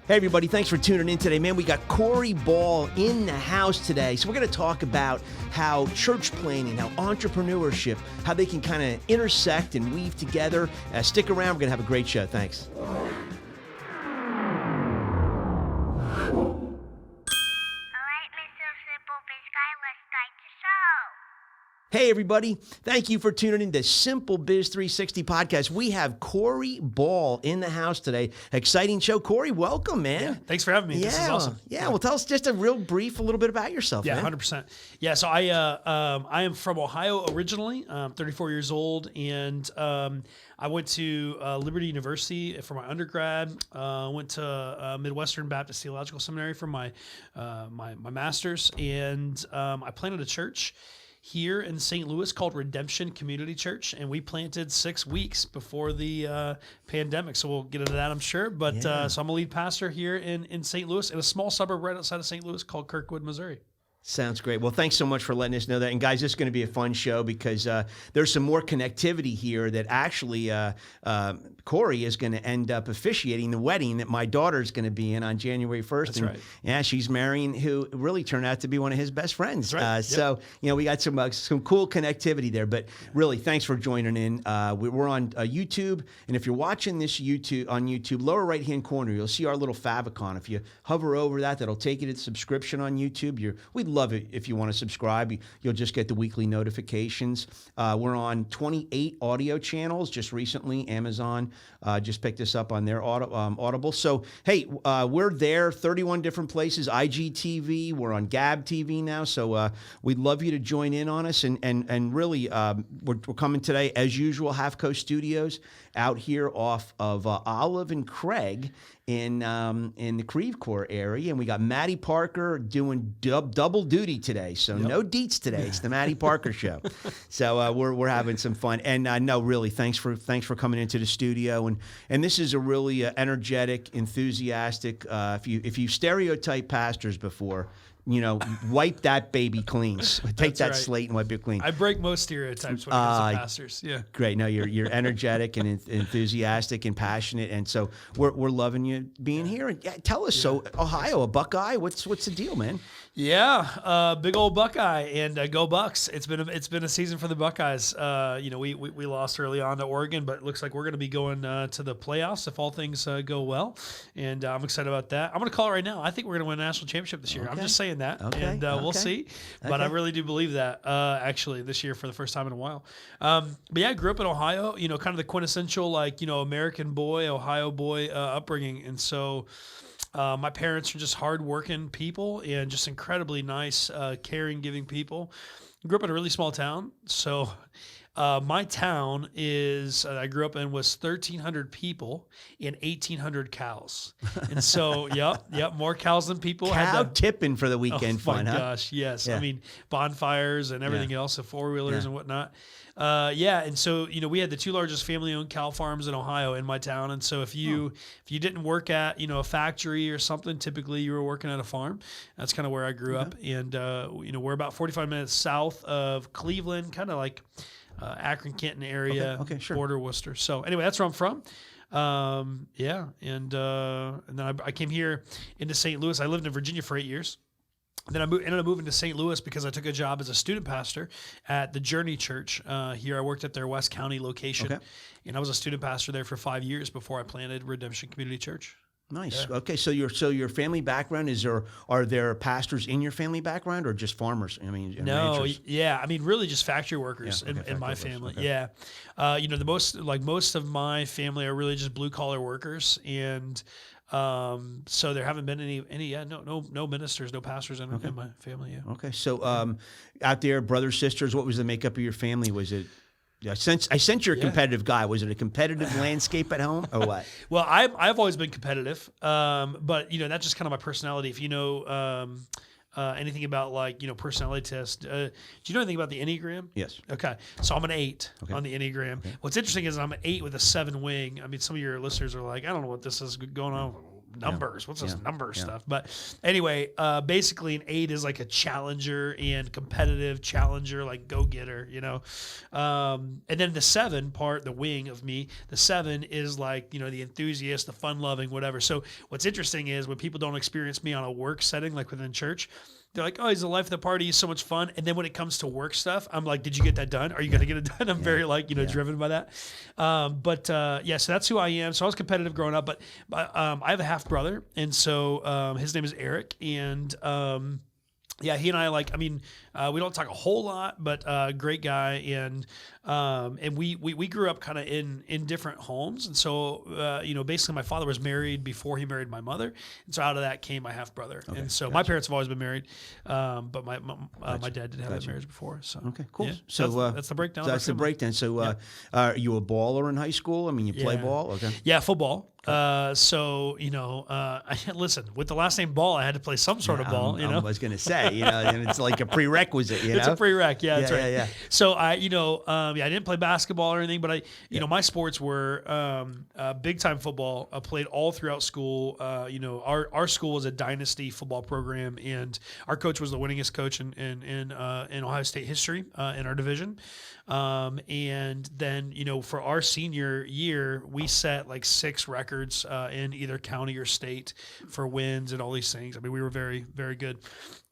Hey, everybody, thanks for tuning in today. Man, we got Cory Ball in the house today. So we're going to talk about how church planning, how entrepreneurship, how they can kind of intersect and weave together. Stick around. We're going to have a great show. Thanks. Hey, everybody. Thank you for tuning in to SimpleBiz360 podcast. We have Cory Ball in the house today. Exciting show. Cory, welcome, man. Yeah, thanks for having me. This is awesome. Yeah, well, tell us just a little bit about yourself, man. Yeah, 100%. Yeah, so I am from Ohio originally. I'm 34 years old, and I went to Liberty University for my undergrad. Went to Midwestern Baptist Theological Seminary for my master's, and I planted a church here in St. Louis called Redemption Community Church, and we planted 6 weeks before the pandemic. So we'll get into that, I'm sure. But so I'm a lead pastor here in St. Louis, in a small suburb right outside of St. Louis called Kirkwood, Missouri. Sounds great. Well, thanks so much for letting us know that. And guys, this is going to be a fun show because there's some more connectivity here that actually Cory is going to end up officiating the wedding that my daughter's going to be in on January 1st. That's and, right. Yeah, she's marrying who really turned out to be one of his best friends. That's right. Yep. So, we got some cool connectivity there. But really, thanks for joining in. We're on YouTube. And if you're watching this on YouTube, lower right-hand corner, you'll see our little favicon. If you hover over that, that'll take you to subscription on YouTube. We'd love it if you want to subscribe. You'll just get the weekly notifications. We're on 28 audio channels. Just recently, Amazon just picked us up on their Audible. So, hey, we're there, 31 different places. IGTV, we're on Gab TV now. So we'd love you to join in on us. And really, we're coming today, as usual, Half Coast Studios out here off of Olive and Craig in the Kirkwood area, and we got Maddie Parker doing double duty today. So no Deets today. It's the Maddie Parker show. So we're having some fun. And no, really, thanks for coming into the studio. And this is a really energetic, enthusiastic. If you stereotype pastors before, wipe that baby clean. Take that slate and wipe it clean. I break most stereotypes when it comes to pastors. Yeah. Great. No, you're energetic and enthusiastic and passionate, and so we're loving you being here. And tell us, so Ohio, a Buckeye, what's the deal, man? Yeah, big old Buckeye, and go Bucks. It's been a season for the Buckeyes. We lost early on to Oregon, but it looks like we're going to be going to the playoffs if all things go well, and I'm excited about that. I'm going to call it right now. I think we're going to win a national championship this year. Okay. I'm just saying that, and we'll see. But I really do believe that actually this year for the first time in a while. But yeah, I grew up in Ohio. Kind of the quintessential American boy, Ohio boy upbringing, and so. My parents are just hardworking people and just incredibly nice, caring, giving people. I grew up in a really small town. So my town I grew up in was 1,300 people and 1,800 cows. And so, yep, more cows than people. Cow tipping for the weekend fun, huh? Oh my gosh, yes. Yeah. I mean, bonfires and everything else, the four-wheelers and whatnot. And so, we had the two largest family-owned cow farms in Ohio in my town. And so if you didn't work at, a factory or something, typically you were working at a farm. That's kind of where I grew up. And, we're about 45 minutes south of Cleveland, kind of like Akron, Kenton area, sure. Border Worcester. So anyway, that's where I'm from. And then I came here into St. Louis. I lived in Virginia for 8 years. Then I ended up moving to St. Louis because I took a job as a student pastor at the Journey Church. Here I worked at their West County location, and I was a student pastor there for 5 years before I planted Redemption Community Church. Nice. Yeah. Okay, so your family background are there pastors in your family background or just farmers? I mean, no, ranchers? yeah, I mean really just factory workers in my family. Okay. Yeah, most of my family are really just blue collar workers, and so there haven't been any no ministers, no pastors in my family. Yeah. Okay, so out there, brothers, sisters, what was the makeup of your family? Was it? I sense you're a competitive guy. Was it a competitive landscape at home or what? Well, I've always been competitive, but that's just kind of my personality. If you know anything about personality tests, do you know anything about the Enneagram? Yes. Okay, so I'm an 8 on the Enneagram. Okay. What's interesting is I'm an 8 with a 7 wing. I mean, some of your listeners are like, I don't know what this is going on. numbers. What's this number stuff? But anyway, basically an 8 is like a challenger and competitive challenger, like go-getter, and then the 7 part, the wing of me, the 7 is like, the enthusiast, the fun-loving, whatever. So what's interesting is when people don't experience me on a work setting, like within church, they're like, oh, he's the life of the party. He's so much fun. And then when it comes to work stuff, I'm like, did you get that done? Are you going to get it done? I'm very driven by that. So that's who I am. So I was competitive growing up, but I have a half brother. And so his name is Eric. And he and I we don't talk a whole lot, but great guy. And we grew up kind of in different homes. And so, basically my father was married before he married my mother. And so out of that came my half brother. Okay, and so my parents have always been married. But my dad did have a marriage before. So, okay, cool. Yeah, so that's the breakdown. So that's the breakdown. So, are you a baller in high school? I mean, you play ball? Okay. Yeah, football. Listen, with the last name Ball, I had to play some sort of ball, I was going to say, and it's like a prerequisite, It's a prereq. Yeah, that's right. Yeah. So I didn't play basketball or anything, but my sports were big time football. I played all throughout school. Our school was a dynasty football program, and our coach was the winningest coach in Ohio State history in our division. And then, for our senior year, we set like 6 records in either county or state for wins and all these things. I mean, we were very, very good.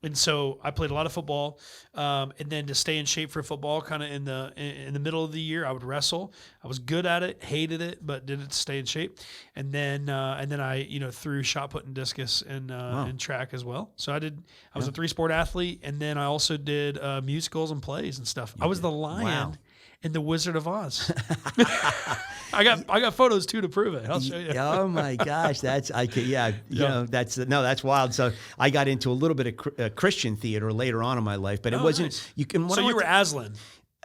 And so I played a lot of football, and then to stay in shape for football, kind of in the middle of the year, I would wrestle. I was good at it, hated it, but did it to stay in shape. And then I threw shot put and discus and track as well. So I was a 3-sport athlete, and then I also did musicals and plays and stuff. I was the lion in The Wizard of Oz. I got photos too to prove it. I'll show you. Oh my gosh, that's wild. So I got into a little bit of Christian theater later on in my life, but it wasn't. Nice. So you were Aslan.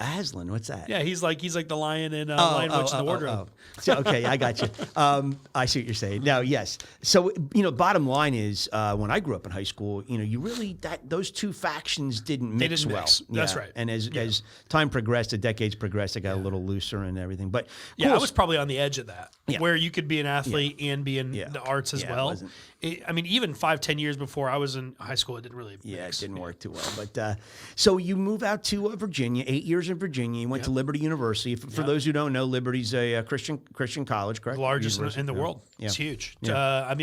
Aslan, what's that? Yeah, he's like the lion in Lion, Witch, and the Wardrobe. So, okay, I got you. I see what you're saying. Now, yes. So, bottom line is, when I grew up in high school, you really those two factions didn't mix well. That's right. And as time progressed, the decades progressed, it got a little looser and everything. But I was probably on the edge of that, where you could be an athlete and be in the arts as well. Even 5-10 years before I was in high school, it didn't really mix. It didn't work too well. But so you move out to Virginia, 8 years in Virginia. You went to Liberty University. For those who don't know, Liberty's a Christian college, correct? The largest in the world. Yeah. It's huge. Yeah. I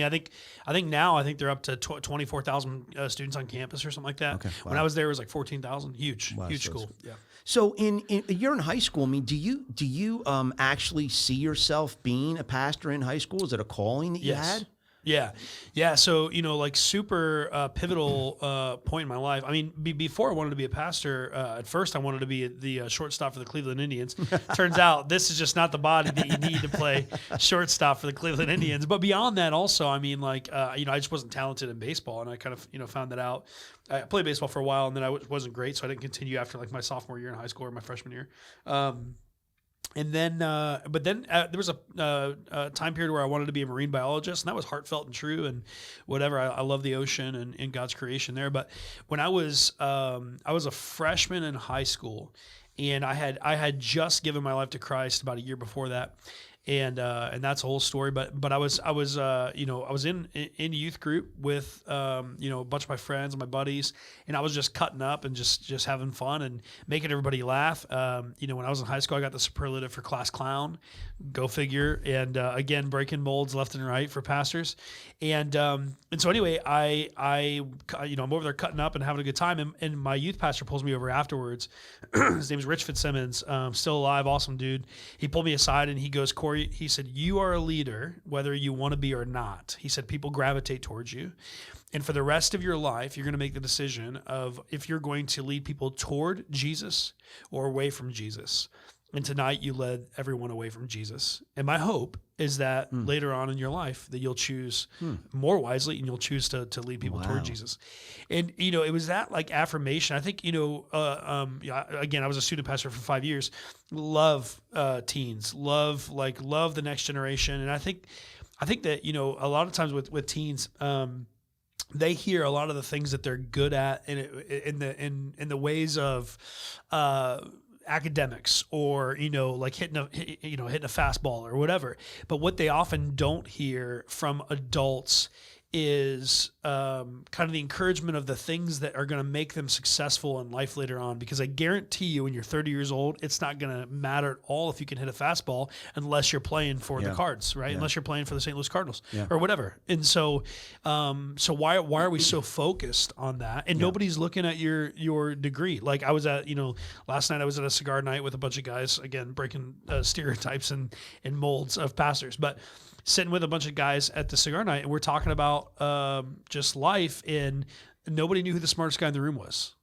think now they're up to 24,000 students on campus or something like that. Okay. Wow. When I was there, it was like 14,000. Huge school. Yeah. So you're in high school. I mean, do you actually see yourself being a pastor in high school? Is it a calling that you had? Yeah. So, super pivotal point in my life. I mean, before I wanted to be a pastor, at first I wanted to be the shortstop for the Cleveland Indians. Turns out this is just not the body that you need to play shortstop for the Cleveland Indians. But beyond that also, I mean, I just wasn't talented in baseball, and I kind of, found that out. I played baseball for a while, and then I wasn't great, so I didn't continue after my sophomore year in high school or my freshman year. And then, there was a time period where I wanted to be a marine biologist, and that was heartfelt and true, and whatever. I love the ocean and God's creation there. But when I was a freshman in high school, and I had just given my life to Christ about a year before that. And that's a whole story. But I was in youth group with a bunch of my friends and my buddies, and I was just cutting up and just having fun and making everybody laugh. When I was in high school, I got the superlative for class clown. Go figure. And again, breaking molds left and right for pastors. And so anyway, I'm over there cutting up and having a good time. And my youth pastor pulls me over afterwards. His name is Rich Fitzsimmons, still alive, awesome dude. He pulled me aside and he goes, Cory, he said, you are a leader, whether you want to be or not. He said, people gravitate towards you. And for the rest of your life, you're going to make the decision of if you're going to lead people toward Jesus or away from Jesus. And tonight you led everyone away from Jesus. And my hope is that later on in your life that you'll choose more wisely and you'll choose to lead people toward Jesus. And, it was that affirmation. I think, again, I was a student pastor for 5 years, love teens, love the next generation. And I think that, a lot of times with teens, they hear a lot of the things that they're good at in the ways of, academics or, like hitting a fastball or whatever. But what they often don't hear from adults is kind of the encouragement of the things that are going to make them successful in life later on. Because I guarantee you, when you're 30 years old, it's not going to matter at all if you can hit a fastball unless you're playing for the Cards, right? Unless you're playing for the St. Louis Cardinals or whatever. And so, why are we so focused on that? And nobody's looking at your degree. Like I was at, last night I was at a cigar night with a bunch of guys, again, breaking stereotypes and molds of pastors, but sitting with a bunch of guys at the cigar night, and we're talking about just life, and nobody knew who the smartest guy in the room was.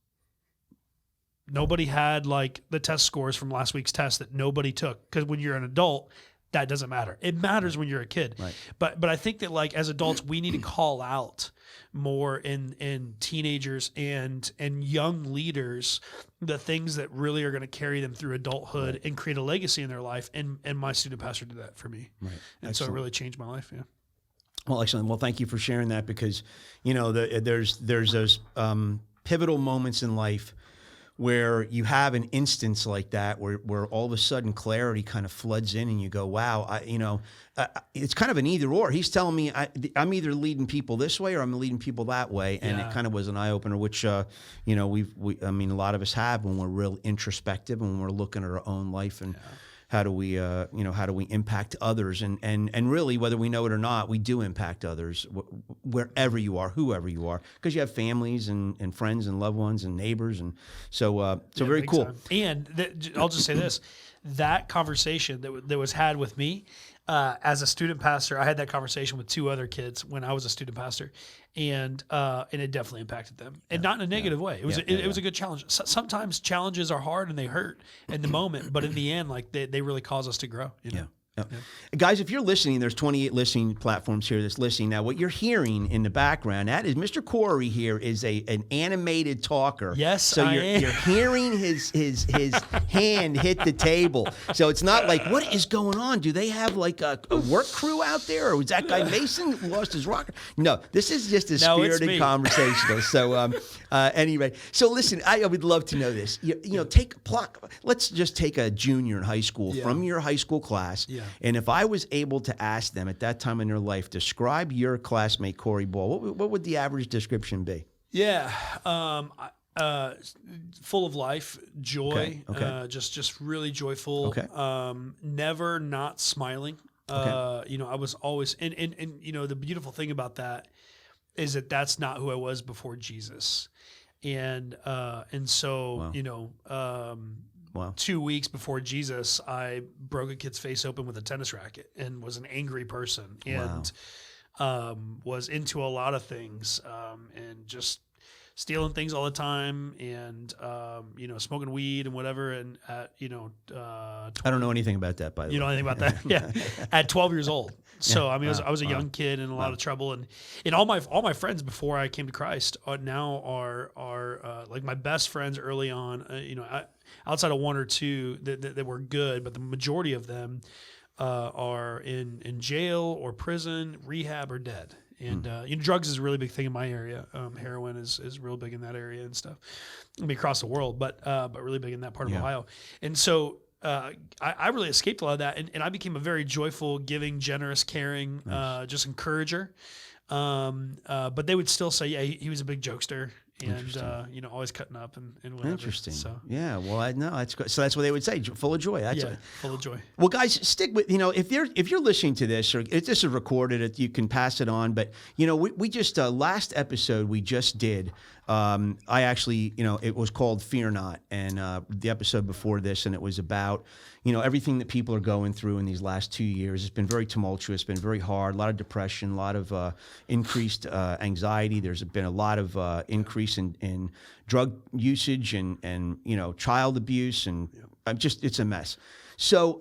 Nobody had like the test scores from last week's test that nobody took, because when you're an adult, that doesn't matter. It matters when you're a kid. Right. But I think that like as adults, we need to call out more in teenagers and young leaders the things that really are going to carry them through adulthood and create a legacy in their life. And my student pastor did that for me. Right. And Excellent. so it really changed my life. Yeah. Well, excellent. Well, thank you for sharing that, because, there's those pivotal moments in life where you have an instance like that where all of a sudden clarity kind of floods in and you go, wow, it's kind of an either or. He's telling me I'm either leading people this way or I'm leading people that way. And it kind of was an eye opener, which, a lot of us have when we're real introspective and when we're looking at our own life and how do we impact others? And really, whether we know it or not, we do impact others wherever you are, whoever you are, because you have families and friends and loved ones and neighbors. And so very cool. Time. And I'll just say this, that conversation that was had with me as a student pastor, I had that conversation with two other kids when I was a student pastor, and it definitely impacted them, and not in a negative way. It was it was a good challenge. Sometimes challenges are hard and they hurt in the moment, but in the end, like they really cause us to grow. Yeah. Guys, if you're listening, there's 28 listening platforms here that's listening. Now, what you're hearing in the background, that is Mr. Cory here is an animated talker. Yes, so you're hearing his hand hit the table. So it's not like, what is going on? Do they have like a work crew out there? Or was that guy Mason who lost his rocker? No, this is just a spirited conversational. So anyway, so listen, I would love to know this. Let's just take a junior in high school from your high school class. Yeah. And if I was able to ask them at that time in their life, describe your classmate, Cory Ball, what would the average description be? Yeah. Full of life, joy, Okay. Just really joyful, never not smiling. I was always, and the beautiful thing about that is that that's not who I was before Jesus. And so, Wow. 2 weeks before Jesus, I broke a kid's face open with a tennis racket and was an angry person and was into a lot of things and just stealing things all the time and, smoking weed and whatever. And at, I don't know anything about that, by the way. You know anything about that? Yeah. At 12 years old. So, I was a young kid in a lot of trouble. And all my friends before I came to Christ now are like my best friends early on, outside of one or two that were good, but the majority of them are in jail or prison, rehab, or dead. And drugs is a really big thing in my area. Heroin is real big in that area and stuff. I mean, across the world, but really big in that part of Ohio. And so I really escaped a lot of that, and I became a very joyful, giving, generous, caring, just encourager. But they would still say, yeah, he was a big jokester. And always cutting up and whatever. Interesting. So yeah, well, I know that's good. So that's what they would say, full of joy. That's full of joy. Well, guys, stick with if you're listening to this, or if this is recorded, you can pass it on. But we just last episode we just did. I actually it was called Fear Not, and the episode before this, and it was about everything that people are going through in these last 2 years. It's been very tumultuous, been very hard, a lot of depression, a lot of increased anxiety. There's been a lot of increase in drug usage and child abuse, and it's a mess. So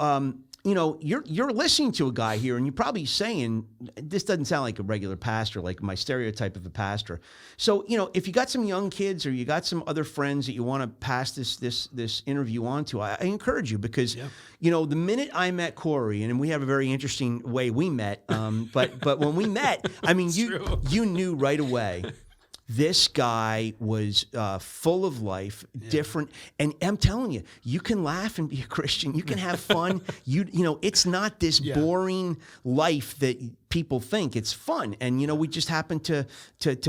you're listening to a guy here, and you're probably saying, this doesn't sound like a regular pastor, like my stereotype of a pastor. So, if you got some young kids or you got some other friends that you want to pass this interview on to, I encourage you, because, the minute I met Cory, and we have a very interesting way we met, but when we met, I mean, you knew right away This guy was full of life, different. And I'm telling you, you can laugh and be a Christian. You can have fun. You know, it's not this boring life that people think. It's fun. And, you know, we just happen to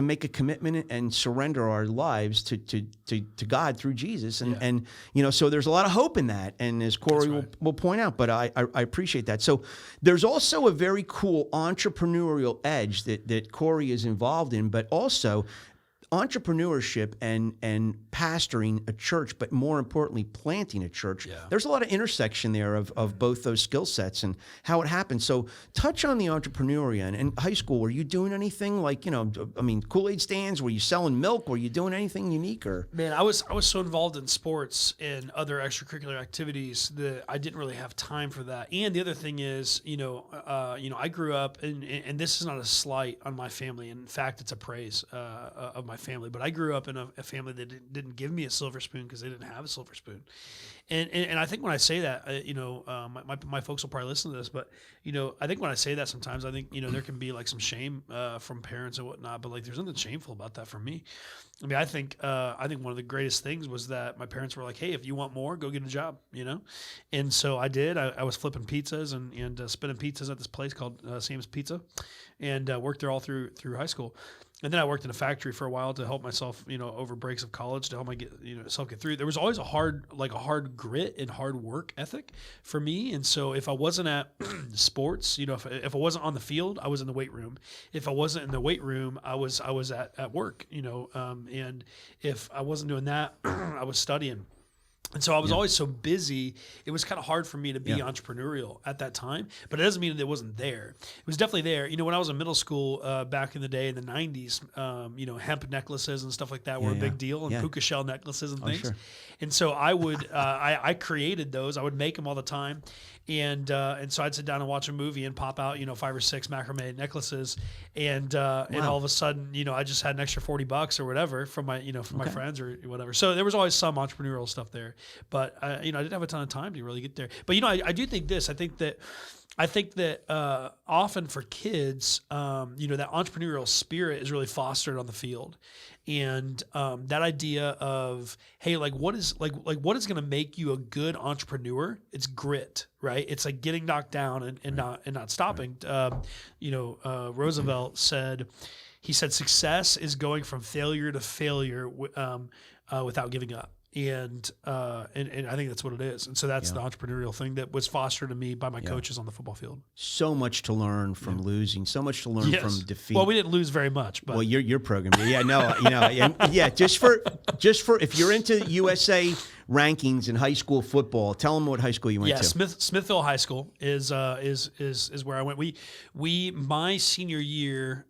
make a commitment and surrender our lives to God through Jesus. And, you know, so there's a lot of hope in that. And as Cory will point out, but I appreciate that. So there's also a very cool entrepreneurial edge that Cory is involved in, but also entrepreneurship and pastoring a church, but more importantly, planting a church. Yeah. There's a lot of intersection there of both those skill sets and how it happens. So touch on the entrepreneurial. And in high school, were you doing anything like, you know, I mean, Kool-Aid stands? Were you selling milk? Were you doing anything unique? Or man, I was so involved in sports and other extracurricular activities that I didn't really have time for that. And the other thing is, you know, I grew up, and this is not a slight on my family. In fact, it's a praise of my family. But I grew up in a family that didn't give me a silver spoon because they didn't have a silver spoon. And I think when I say that, you know, my folks will probably listen to this, but, you know, I think when I say that sometimes I think, you know, there can be like some shame from parents and whatnot, but like there's nothing shameful about that for me. I mean, I think one of the greatest things was that my parents were like, hey, if you want more, go get a job, you know? And so I did. I was flipping pizzas and spinning pizzas at this place called Sam's Pizza, and worked there all through high school. And then I worked in a factory for a while to help myself, you know, over breaks of college to help myself get through. There was always a hard grit and hard work ethic for me. And so if I wasn't at sports, you know, if I wasn't on the field, I was in the weight room. If I wasn't in the weight room, I was at work, you know, and if I wasn't doing that, I was studying. And so I was always so busy, it was kind of hard for me to be entrepreneurial at that time, but it doesn't mean that it wasn't there. It was definitely there. You know, when I was in middle school back in the day in the 90s, you know, hemp necklaces and stuff like that were a big deal, and puka shell necklaces and things. Sure. And so I would, I created those. I would make them all the time. And so I'd sit down and watch a movie and pop out, you know, 5 or 6 macrame necklaces. And all of a sudden, you know, I just had an extra $40 or whatever from my, you know, from my friends or whatever. So there was always some entrepreneurial stuff there, but you know, I didn't have a ton of time to really get there. But, you know, I do think this, I think that often for kids, you know, that entrepreneurial spirit is really fostered on the field. And that idea of, hey, like what is going to make you a good entrepreneur? It's grit, right? It's like getting knocked down and not stopping. You know, Roosevelt said, success is going from failure to failure without giving up. And I think that's what it is. And so that's the entrepreneurial thing that was fostered in me by my coaches on the football field. So much to learn from losing, so much to learn from defeat. Well, we didn't lose very much, but your program, just for if you're into USA rankings in high school football, tell them what high school you went to. Smithville High School is where I went. My senior year,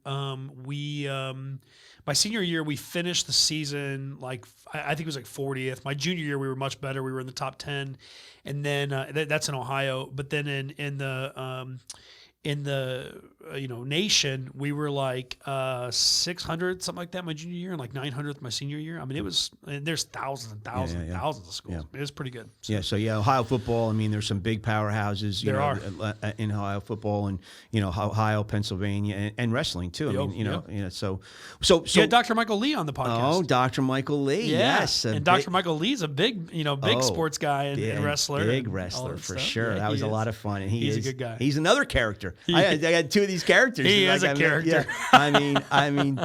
my senior year, we finished the season like I think it was like 40th. My junior year, we were much better. We were in the top 10, and then that's in Ohio. But then in the you know, nation, we were like 600 something like that my junior year, and like 900th my senior year. I mean, it was, and there's thousands and thousands thousands of schools. It was pretty good. So. Ohio football. I mean, there's some big powerhouses. You know, in Ohio football, and you know, Ohio, Pennsylvania, and wrestling too. I mean, you know, so you had Dr. Michael Lee on the podcast. Oh, Dr. Michael Lee, yes, and Dr. Michael Lee's a big sports guy and wrestler, big wrestler for sure. That was a lot of fun, and he's a good guy. He's another character. I had 2 of these characters. He is a character. Yeah. I mean,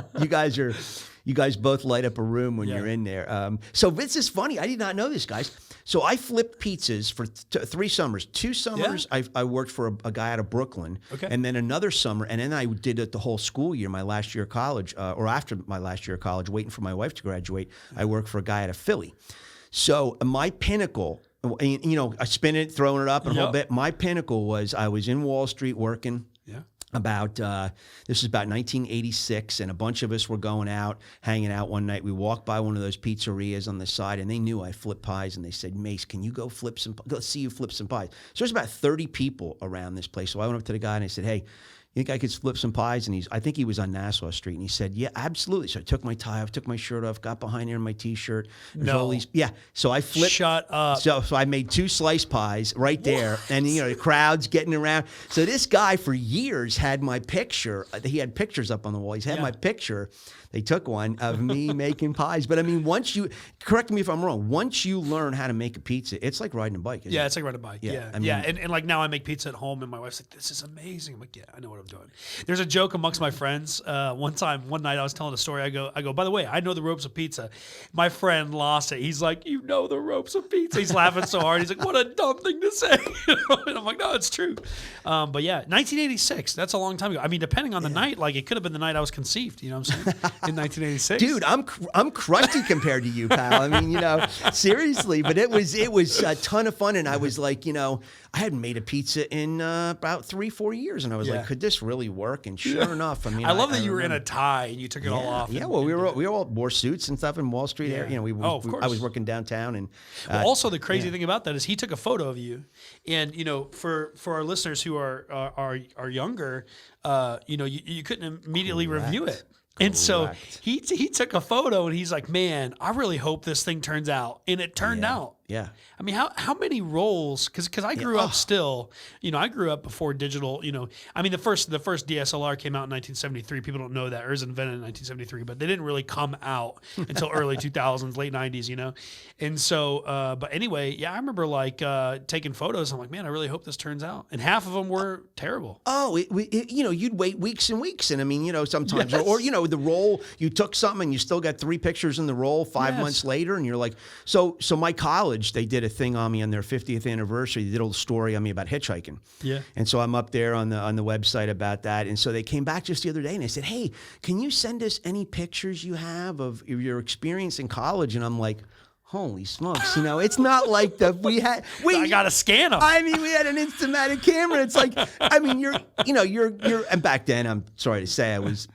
you guys both light up a room when you're in there. So this is funny. I did not know this, guys. So I flipped pizzas for 3 summers. 2 summers I worked for a guy out of Brooklyn, and then another summer, and then I did it the whole school year, my last year of college, or after my last year of college, waiting for my wife to graduate. I worked for a guy out of Philly. So my pinnacle, you know, I spin it, throwing it up, and a whole bit. My pinnacle was I was in Wall Street working. About this is about 1986, and a bunch of us were going out, hanging out one night. We walked by one of those pizzerias on the side, and they knew I flipped pies, and they said, "Mace, can you go flip some? Let's see you flip some pies." So there's about 30 people around this place. So I went up to the guy and I said, "Hey, You think I could flip some pies? And I think he was on Nassau Street, and he said, yeah, absolutely. So I took my tie off, took my shirt off, got behind there in my T-shirt. No. Yeah. So I flipped. Shut up. So I made 2 sliced pies right there, and the crowd's getting around. So this guy for years had my picture. He had pictures up on the wall. He's had my picture. They took one of me making pies. But I mean, correct me if I'm wrong, once you learn how to make a pizza, it's like riding a bike. Isn't it? It's like riding a bike. Yeah. I mean, And like now I make pizza at home, and my wife's like, this is amazing. I'm like, yeah, I know what I'm doing. There's a joke amongst my friends. One night I was telling a story. I go, by the way, I know the ropes of pizza. My friend lost it. He's like, you know the ropes of pizza. He's laughing so hard. He's like, what a dumb thing to say. And I'm like, no, it's true. But yeah, 1986, that's a long time ago. I mean, depending on the night, like it could have been the night I was conceived, you know what I'm saying? In 1986. Dude, I'm crusty compared to you, pal. I mean, seriously, but it was a ton of fun, and I was like, I hadn't made a pizza in about 3-4 years, and I was like, could this really work? And sure enough, I mean, I love that you were in a tie and you took it all off. Yeah, well, we all wore suits and stuff in Wall Street area. Of course. I was working downtown, and also the crazy thing about that is he took a photo of you, and for our listeners who are younger, you couldn't immediately review it. And so he took a photo, and he's like, man, I really hope this thing turns out. And it turned out. Yeah. I mean, how many rolls? Because I grew up still, I grew up before digital, I mean, the first DSLR came out in 1973. People don't know that. It was invented in 1973, but they didn't really come out until early 2000s, late 90s, And so, but anyway, I remember like taking photos. I'm like, man, I really hope this turns out. And half of them were terrible. Oh, you'd wait weeks and weeks. And I mean, sometimes, or the roll, you took something and you still got 3 pictures in the roll 5 months later. And you're like, so my college, they did a thing on me on their 50th anniversary. They did a little story on me about hitchhiking. Yeah. And so I'm up there on the website about that. And so they came back just the other day and they said, hey, can you send us any pictures you have of your experience in college? And I'm like, holy smokes, it's not like I gotta scan them. I mean, we had an Instamatic camera. It's like, I mean, you're, and back then, I'm sorry to say, I was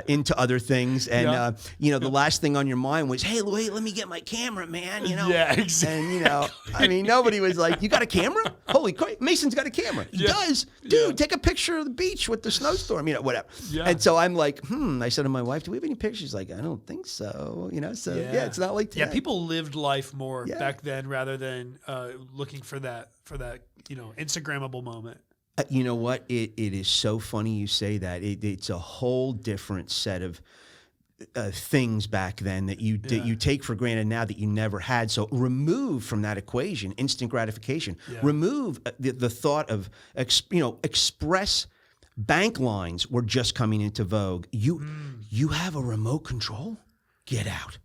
into other things, and the last thing on your mind was, hey, wait, let me get my camera, man. Yeah, exactly. And I mean, nobody was like, you got a camera? Holy crap, Mason's got a camera. He does, dude. Take a picture of the beach with the snowstorm, whatever. Yeah. And so I'm like, I said to my wife, do we have any pictures? She's like, I don't think so. So it's not like today. Yeah, people lived life more back then rather than looking for that Instagrammable moment. You know what? It is so funny you say that. It's a whole different set of things back then that you take for granted now that you never had. So remove from that equation instant gratification. Yeah. Remove the thought of express bank lines were just coming into vogue. You have a remote control? Get out.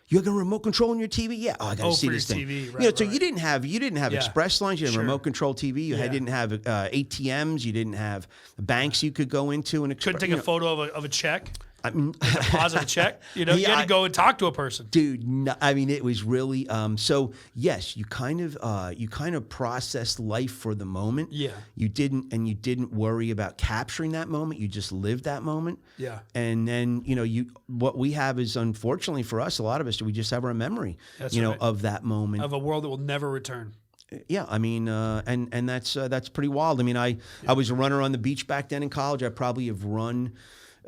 You have a remote control on your TV? Yeah. Oh, I got to see this thing. TV, right, so you didn't have express lines. You had remote control TV. You didn't have ATMs. You didn't have banks you could go into and couldn't take a photo of a check. I mean, deposit a check. You had to go and talk to a person, dude. No, I mean, it was really. So yes, you kind of processed life for the moment. Yeah. You didn't worry about capturing that moment. You just lived that moment. Yeah. And then what we have is, unfortunately for us, a lot of us, we just have our memory. That's right. Of that moment of a world that will never return. Yeah, I mean, and that's pretty wild. I mean, I was a runner on the beach back then in college. I probably have run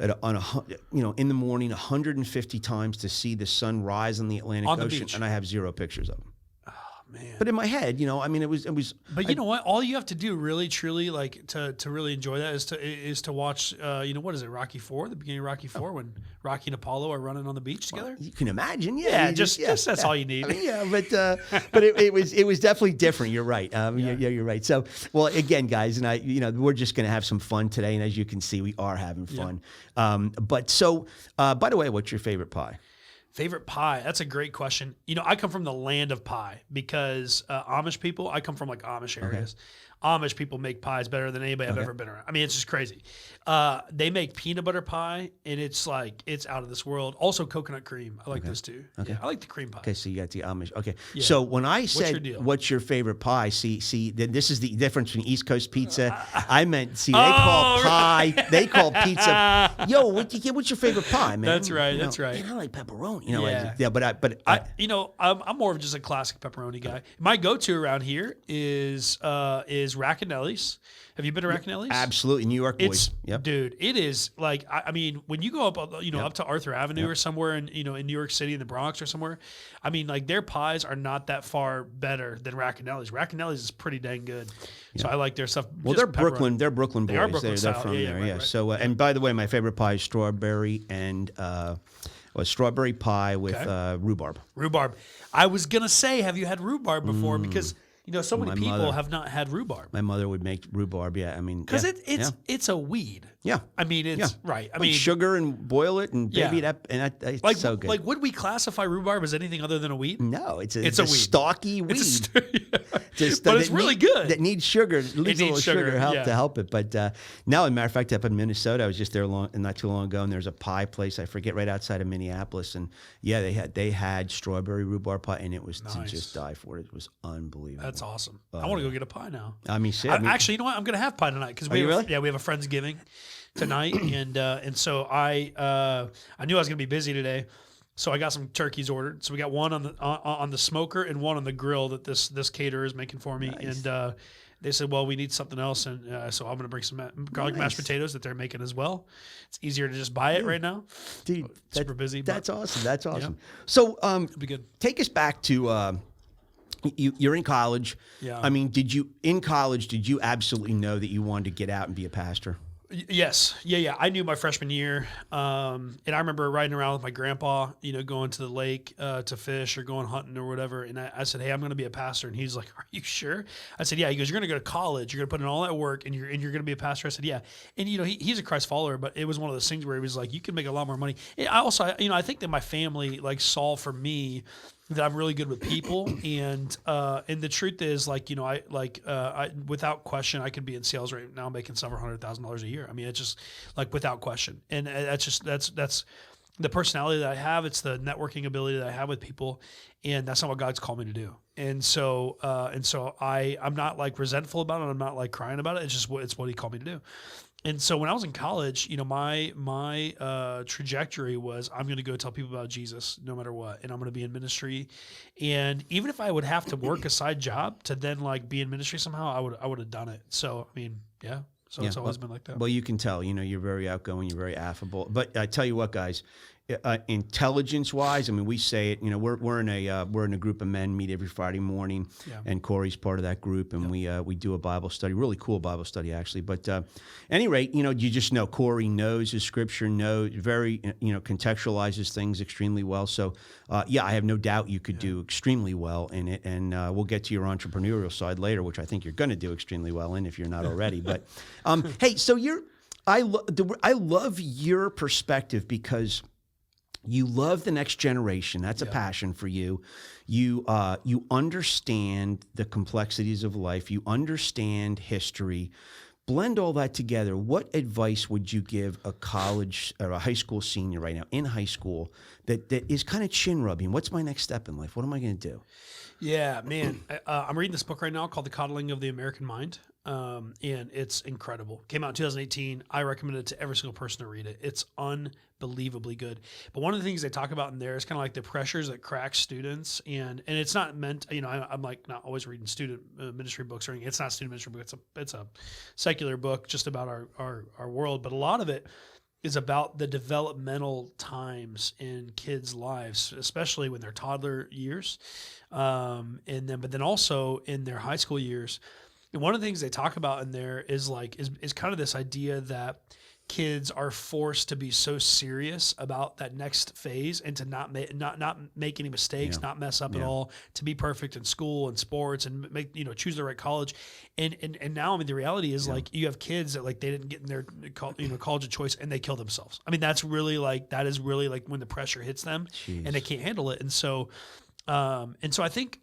in the morning 150 times to see the sun rise on the Atlantic Ocean, and I have 0 pictures of them. Oh man! But in my head, I mean, it was. But you know what? All you have to do, really, truly, like to really enjoy that, is to watch. What is it? Rocky IV, the beginning of Rocky IV, when Rocky and Apollo are running on the beach together. You can imagine, just that's all you need. I mean, but it was definitely different. You're right. You're right. So, well, again, guys, and we're just gonna have some fun today, and as you can see, we are having fun. Yeah. But so, by the way, what's your favorite pie? Favorite pie? That's a great question. I come from the land of pie because Amish people, I come from like Amish areas. Okay. Amish people make pies better than anybody I've ever been around. I mean, it's just crazy. They make peanut butter pie, and it's out of this world. Also, coconut cream. I like those too. Okay. Yeah, I like the cream pie. Okay, so you got the Amish. Okay. Yeah. So when I said, what's your favorite pie? See, then this is the difference between East Coast pizza. I meant, they call pie, they call pizza yo, what's your favorite pie, man? That's right. You know, That's right. Man, I like pepperoni. You know, Yeah. but I'm more of just a classic pepperoni guy. My go-to around here is Racanelli's. Have you been to Racanelli's? absolutely New York boys. Dude, it is like, I mean, when you go up, up to Arthur Avenue or somewhere in New York City, in the Bronx or somewhere, I mean, like their pies are not that far better than Racanelli's. Racanelli's is pretty dang good. So I like their stuff. Well, they're Brooklyn. They're Brooklyn boys. They are Brooklyn They're style. from Yeah, there. right, Yeah. right. So, and by the way, my favorite pie is strawberry and strawberry pie with rhubarb. Rhubarb. I was gonna say, have you had rhubarb before? Because so many My people mother- have not had rhubarb. My mother would make rhubarb. Yeah, I mean, Because yeah, it's a weed. yeah. I mean, it's right. I Like mean, sugar and boil it and baby Yeah. it up, and it's like so good. like would we classify rhubarb as anything other than a weed? No, it's a a weed. stalky weed. But it's really good. That needs sugar. It needs a needs little sugar sugar, yeah. to help it. But no, as a matter of fact, up in Minnesota, I was just there not too long ago, and there's a pie place, I forget, right outside of Minneapolis, and yeah, they had strawberry rhubarb pie, and it was to Nice. just die for. It was unbelievable. That's awesome. I want to go get a pie now. I mean, shit. Actually, you know what? I'm gonna have pie tonight because we you have, really? we have a Friendsgiving tonight, and so I knew I was gonna be busy today, so I got some turkeys ordered. So we got one on the smoker and one on the grill that this caterer is making for me, Nice. and they said, well, we need something else, and so I'm gonna bring some garlic mashed potatoes that they're making as well. It's easier to just buy it right now. Dude, Super busy. That's awesome. That's awesome. So, It'll be good. take us back to you're in college. Yeah. I mean, did you absolutely know that you wanted to get out and be a pastor? Yes. Yeah. I knew my freshman year. And I remember riding around with my grandpa, going to the lake to fish or going hunting or whatever. And I said, hey, I'm going to be a pastor. And he's like, are you sure? I said, yeah. He goes, you're going to go to college. You're going to put in all that work and you're going to be a pastor. I said, yeah. And, he's a Christ follower, but it was one of those things where he was like, you can make a lot more money. And I also, I think that my family saw for me that I'm really good with people, and the truth is, I without question, I could be in sales right now, making several $100,000 a year. I mean, it's just without question, and that's the personality that I have. It's the networking ability that I have with people, and that's not what God's called me to do. And so I'm not resentful about it. I'm not crying about it. It's just it's what He called me to do. And so when I was in college, my trajectory was I'm going to go tell people about Jesus no matter what, and I'm going to be in ministry. And even if I would have to work a side job to then be in ministry somehow, I would have done it. So I mean, yeah. So it's always been like that. Well, you can tell. You're very outgoing. You're very affable. But I tell you what, guys. Intelligence-wise, I mean, we say it. We're in a group of men, meet every Friday morning, and Corey's part of that group, and we do a Bible study, really cool Bible study actually. But at any rate, you just know Corey knows his scripture, very contextualizes things extremely well. So I have no doubt you could do extremely well in it, and we'll get to your entrepreneurial side later, which I think you're going to do extremely well in if you're not already. But hey, so I love your perspective because you love the next generation. That's a passion for you. You understand the complexities of life. You understand history. Blend all that together. What advice would you give a college or a high school senior right now in high school that is kind of chin rubbing? What's my next step in life? What am I going to do? Yeah, man. I'm reading this book right now called The Coddling of the American Mind. And it's incredible. Came out in 2018. I recommend it to every single person to read it. It's unbelievably good. But one of the things they talk about in there is kind of the pressures that crack students, and it's not meant. I'm not always reading student ministry books or anything. It's not a student ministry book. It's a secular book just about our world. But a lot of it is about the developmental times in kids' lives, especially when they're toddler years, but then also in their high school years. And one of the things they talk about in there is kind of this idea that kids are forced to be so serious about that next phase and to not make any mistakes, not mess up at all, to be perfect in school and sports and choose the right college. And now, I mean, the reality is you have kids that they didn't get in their college of choice and they kill themselves. I mean, that's really when the pressure hits them and they can't handle it. And so I think,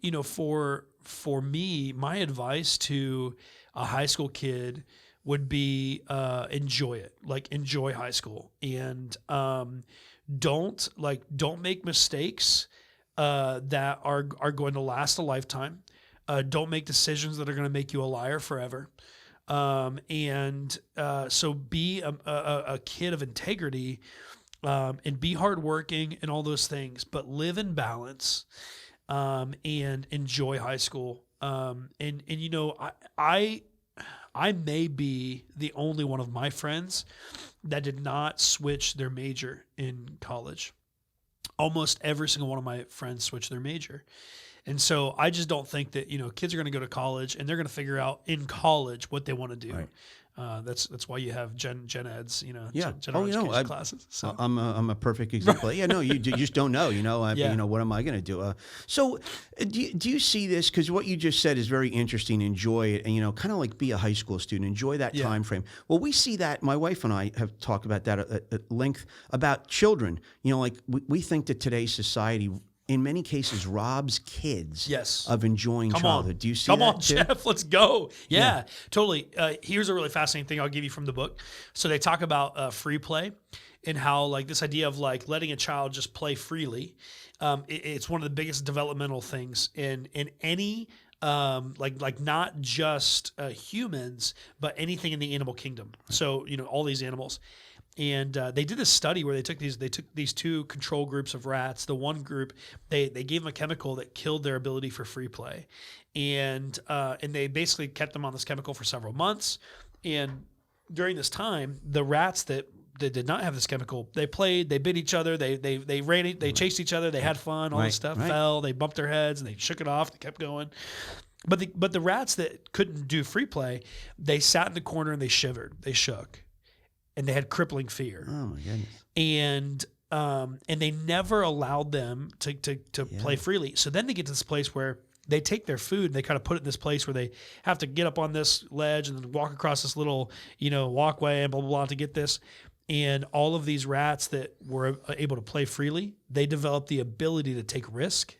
for me, my advice to a high school kid would be enjoy it, enjoy high school, and don't make mistakes that are going to last a lifetime. Don't make decisions that are going to make you a liar forever. So be a kid of integrity, and be hardworking and all those things, but live in balance, and enjoy high school. And you know, I may be the only one of my friends that did not switch their major in college. Almost every single one of my friends switched their major. And so I just don't think that, you know, kids are going to go to college and they're going to figure out in college what they want to do. Right. That's why you have gen eds, you know, Yeah. general education classes. So I'm a perfect example. Yeah, no, you just don't know, you know, Yeah. you know, what am I going to do? So do you see this? Because what you just said is very interesting. Enjoy it. And, you know, kind of like be a high school student, enjoy that Yeah. time frame. Well, we see that. My wife and I have talked about that at length about children. You know, like we think that today's society in many cases robs kids Yes. of enjoying childhood. Do you see Come that on, too? Jeff, let's go. Yeah, totally. Here's a really fascinating thing I'll give you from the book. So they talk about free play and how like this idea of like letting a child just play freely. It's one of the biggest developmental things in any like not just humans, but anything in the animal kingdom. So, you know, all these animals. And they did this study where they took these two control groups of rats. The one group, they gave them a chemical that killed their ability for free play, and they basically kept them on this chemical for several months. And during this time, the rats that did not have this chemical, they played, they bit each other, they ran, they chased each other, they had fun, all this stuff, fell, they bumped their heads, and they shook it off, they kept going. But the rats that couldn't do free play, they sat in the corner and they shivered, they shook. And they had crippling fear. Oh my goodness! And they never allowed them to play freely. So then they get to this place where they take their food and they kind of put it in this place where they have to get up on this ledge and then walk across this little, you know, walkway and blah blah blah to get this. And all of these rats that were able to play freely, they developed the ability to take risk.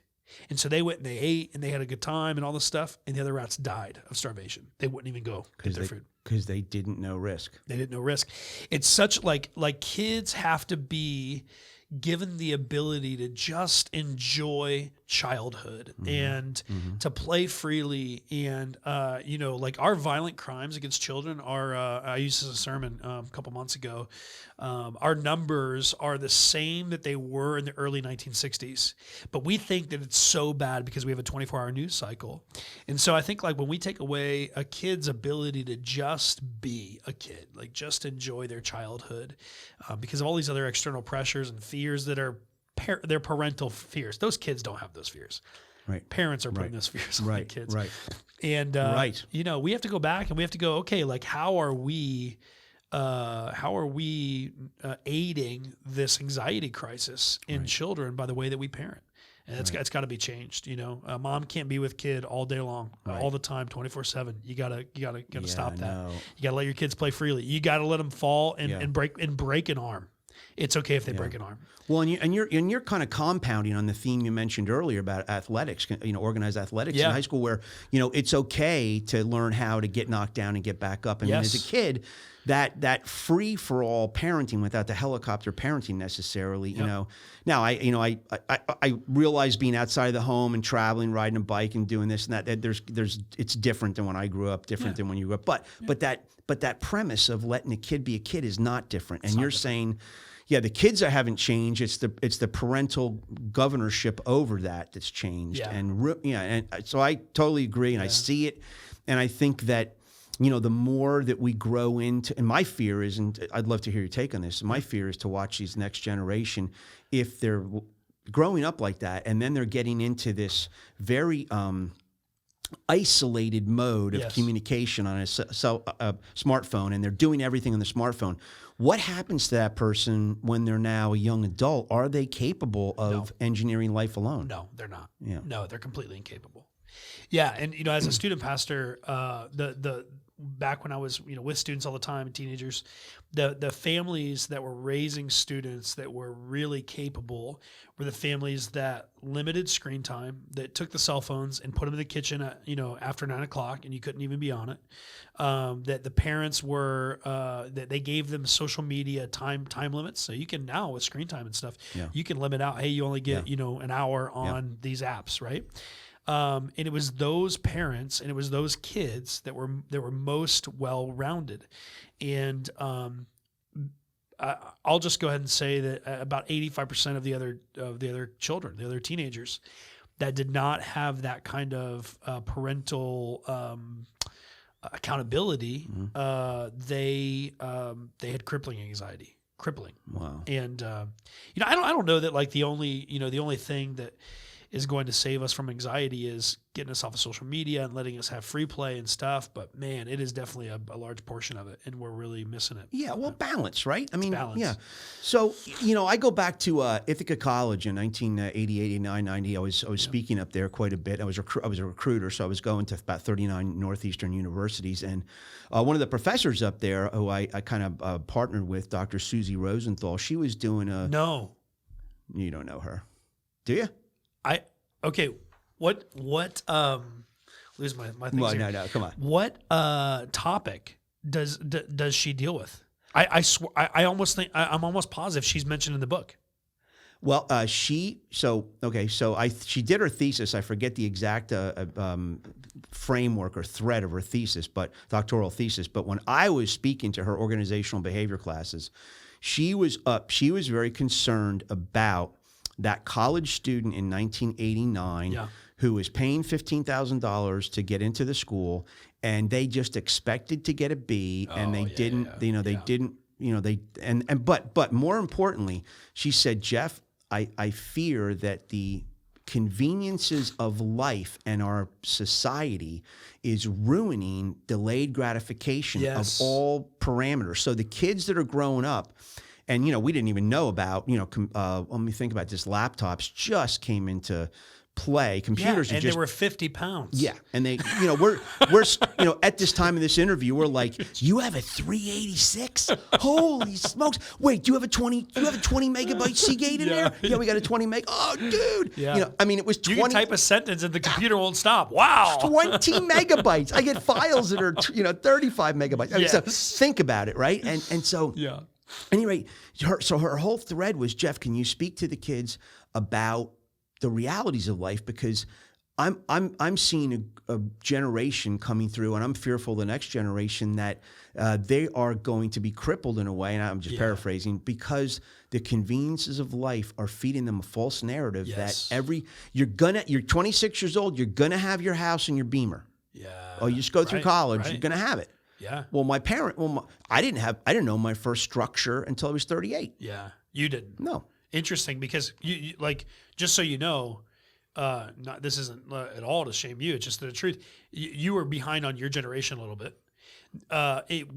And so they went and they ate and they had a good time and all this stuff. And the other rats died of starvation. They wouldn't even go get their food. Because they didn't know risk. They didn't know risk. It's such like kids have to be given the ability to just enjoy childhood and to play freely. And, you know, like our violent crimes against children are, I used this as a sermon a couple months ago. Our numbers are the same that they were in the early 1960s, but we think that it's so bad because we have a 24-hour news cycle. And so I think like when we take away a kid's ability to just be a kid, like just enjoy their childhood, because of all these other external pressures and fears that are their parental fears. Those kids don't have those fears. Right. Parents are putting those fears on the kids. Right. And, you know, we have to go back and we have to go, okay, like how are we aiding this anxiety crisis in children by the way that we parent? And it's got to be changed. You know, mom can't be with kid all day long, all the time, 24/7. You gotta stop that. No. You gotta let your kids play freely. You gotta let them fall and break an arm. It's okay if they break an arm. Well, and you're kind of compounding on the theme you mentioned earlier about athletics, you know, organized athletics in high school, where, you know, it's okay to learn how to get knocked down and get back up. And as a kid, that free for all parenting without the helicopter parenting necessarily, you know. Now I realize being outside of the home and traveling, riding a bike and doing this and that there's it's different than when I grew up, different than when you grew up. But that premise of letting a kid be a kid is not different. And you're saying, yeah, the kids haven't changed. It's the parental governorship over that's changed. Yeah. And so I totally agree, and I see it, and I think that, you know, the more that we grow into, and my fear is, and I'd love to hear your take on this. My fear is to watch these next generation, if they're growing up like that, and then they're getting into this very isolated mode of communication on a smartphone, and they're doing everything on the smartphone. What happens to that person when they're now a young adult? Are they capable of engineering life alone? No, they're not. Yeah. No, they're completely incapable. Yeah, and you know, as a student pastor, the back when I was, you know, with students all the time and teenagers, the families that were raising students that were really capable were the families that limited screen time, that took the cell phones and put them in the kitchen at, you know, after 9 o'clock and you couldn't even be on it. That the parents were that they gave them social media time limits. So you can now with screen time and stuff, you can limit out, hey, you only get you know, an hour on these apps, right? And it was those parents and it was those kids that were most well-rounded. And I'll just go ahead and say that about 85% of the other children, the other teenagers that did not have that kind of parental accountability, they had crippling anxiety. Wow. And I don't know that like the only thing that is going to save us from anxiety is getting us off of social media and letting us have free play and stuff. But man, it is definitely a large portion of it, and we're really missing it. Yeah, well, balance, right? I mean, balance. Yeah. So, I go back to Ithaca College in 1988, 89, 90. I was speaking up there quite a bit. I was a recruiter, so I was going to about 39 Northeastern universities. And one of the professors up there who I kind of partnered with, Dr. Susie Rosenthal, she was doing a... No. You don't know her. Do you? Okay. What lose my things Well, here. no, come on. What topic does she deal with? I swear, I'm almost positive she's mentioned in the book. Well, she did her thesis. I forget the exact framework or thread of her thesis, but doctoral thesis. But when I was speaking to her organizational behavior classes, she was very concerned about that college student in 1989 who was paying $15,000 to get into the school, and they just expected to get a B, and they didn't. But more importantly, she said, Jeff, I fear that the conveniences of life and our society is ruining delayed gratification of all parameters. So the kids that are growing up. And, we didn't even know about, let me think about this. Laptops just came into play. Computers and they were 50 pounds. Yeah. And they, we're at this time of this interview, we're like, you have a 386? Holy smokes. Wait, do you have a 20 megabyte Seagate in there? Yeah, we got a 20 meg. Oh, dude. Yeah. It was 20. You can type a sentence and the computer won't stop. Wow. 20 megabytes. I get files that are, 35 megabytes. I mean, so think about it, right? And so. Yeah. Anyway, her whole thread was, Jeff, can you speak to the kids about the realities of life? Because I'm seeing a generation coming through, and I'm fearful the next generation that they are going to be crippled in a way, and I'm just paraphrasing, because the conveniences of life are feeding them a false narrative that you're 26 years old, you're gonna have your house and your Beamer. Yeah. Or you just go through college, you're gonna have it. Yeah. Well, I didn't know my first structure until I was 38. Yeah. You didn't. No. Interesting, because you like, just so you know, this isn't at all to shame you. It's just the truth. You were behind on your generation a little bit.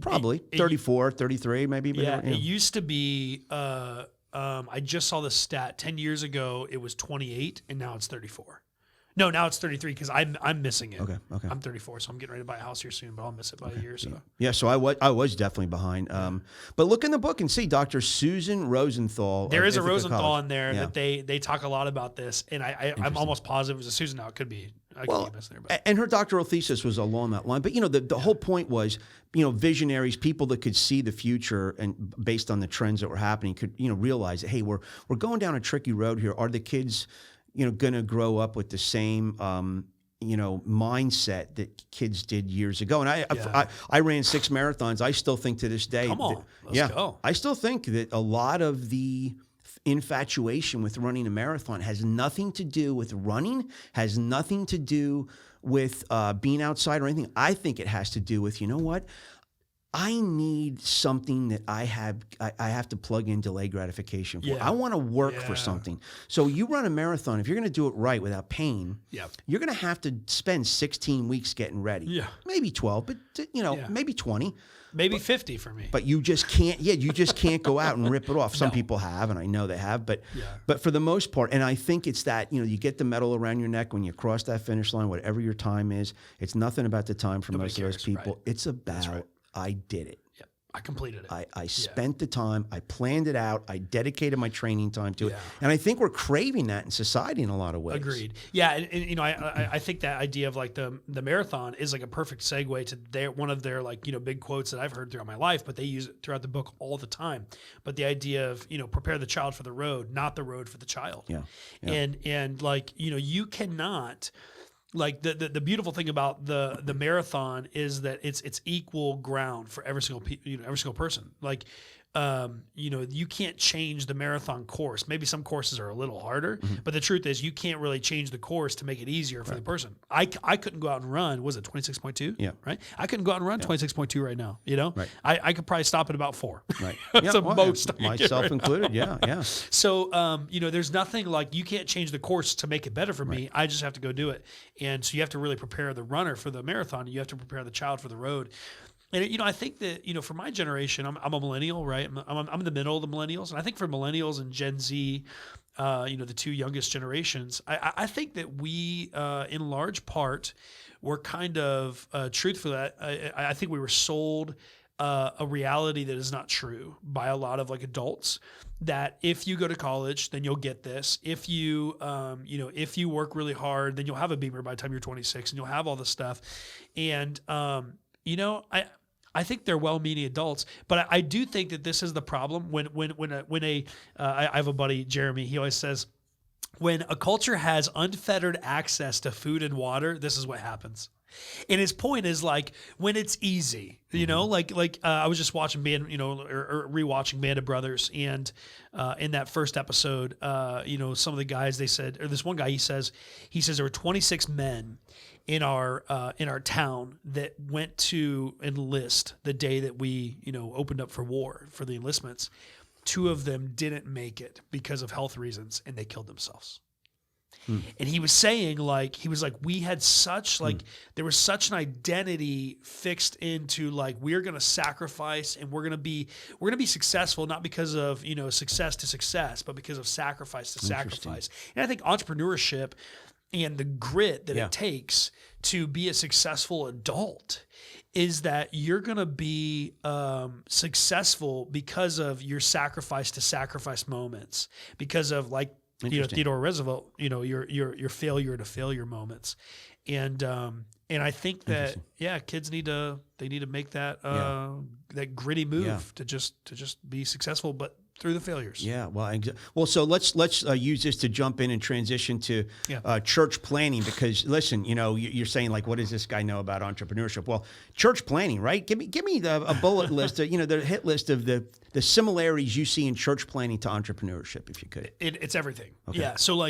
Probably 34, 33, maybe. Yeah. It used to be, I just saw the stat 10 years ago, it was 28 and now it's 34. No, now it's 33 because I'm missing it. Okay. I'm 34, so I'm getting ready to buy a house here soon, but I'll miss it by a year or so. Yeah, so I was definitely behind. But look in the book and see Dr. Susan Rosenthal. There is a Rosenthal in there that they talk a lot about this, and I'm almost positive it was a Susan. Now it could be. I could be missing there, but. And her doctoral thesis was along that line. But the whole point was, visionaries, people that could see the future and based on the trends that were happening, could realize that, hey, we're going down a tricky road here. Are the kids going to grow up with the same, mindset that kids did years ago? And I ran 6 marathons. I still think to this day. Come on, let's go. I still think that a lot of the infatuation with running a marathon has nothing to do with running, has nothing to do with being outside or anything. I think it has to do with, I need something that I have to plug in delay gratification for. I want to work for something. So you run a marathon, if you're going to do it right without pain, you're going to have to spend 16 weeks getting ready. Yeah. Maybe 12, but maybe 20. Maybe 50 for me. But you just can't go out and rip it off. Some people have, and I know they have, but for the most part, and I think it's that, you get the medal around your neck when you cross that finish line, whatever your time is. It's nothing about the time for most of those people. Right. It's about I did it. Yep. I completed it. I spent the time. I planned it out. I dedicated my training time to it. And I think we're craving that in society in a lot of ways. Agreed. Yeah. And I think that idea of like the marathon is like a perfect segue to one of their big quotes that I've heard throughout my life, but they use it throughout the book all the time. But the idea of, prepare the child for the road, not the road for the child. Yeah. And you cannot, like the beautiful thing about the marathon is that it's equal ground for every single every single person. Like, you can't change the marathon course. Maybe some courses are a little harder, but the truth is you can't really change the course to make it easier for the person. I couldn't go out and run. Was it 26.2? Yeah. Right. I couldn't go out and run 26.2 right now. Right. I could probably stop at about 4. Right. That's the most. Myself included. Yeah. Yeah. So, there's nothing like you can't change the course to make it better for me. I just have to go do it. And so you have to really prepare the runner for the marathon. You have to prepare the child for the road. And, I think that, for my generation, I'm a millennial, right? I'm in the middle of the millennials. And I think for millennials and Gen Z, the two youngest generations, I think that we, in large part, were kind of, truthful. I think we were sold a reality that is not true by a lot of like adults, that if you go to college, then you'll get this. If you, if you work really hard, then you'll have a Beamer by the time you're 26 and you'll have all this stuff. And, I think they're well-meaning adults, but I do think that this is the problem I have a buddy, Jeremy, he always says, when a culture has unfettered access to food and water, this is what happens. And his point is like when it's easy, I was just watching or rewatching Band of Brothers, and in that first episode, some of the guys, they said, or this one guy, he says there were 26 men in our town that went to enlist the day that we opened up for war for the enlistments. 2 of them didn't make it because of health reasons, and they killed themselves. And he was saying we had such there was such an identity fixed into we're going to sacrifice and we're going to be successful, not because of success to success, but because of sacrifice to sacrifice. And I think entrepreneurship and the grit that it takes to be a successful adult is that you're going to be successful because of your sacrifice to sacrifice moments, because of Theodore Roosevelt, your failure to failure moments. And I think that, kids need to make that, that gritty move to just be successful, but through the failures. Yeah. Well, so let's use this to jump in and transition to church planning, because listen, you're saying what does this guy know about entrepreneurship? Well, church planning, right? Give me a bullet list, the hit list of the similarities you see in church planning to entrepreneurship, if you could. It's everything. Okay. Yeah. So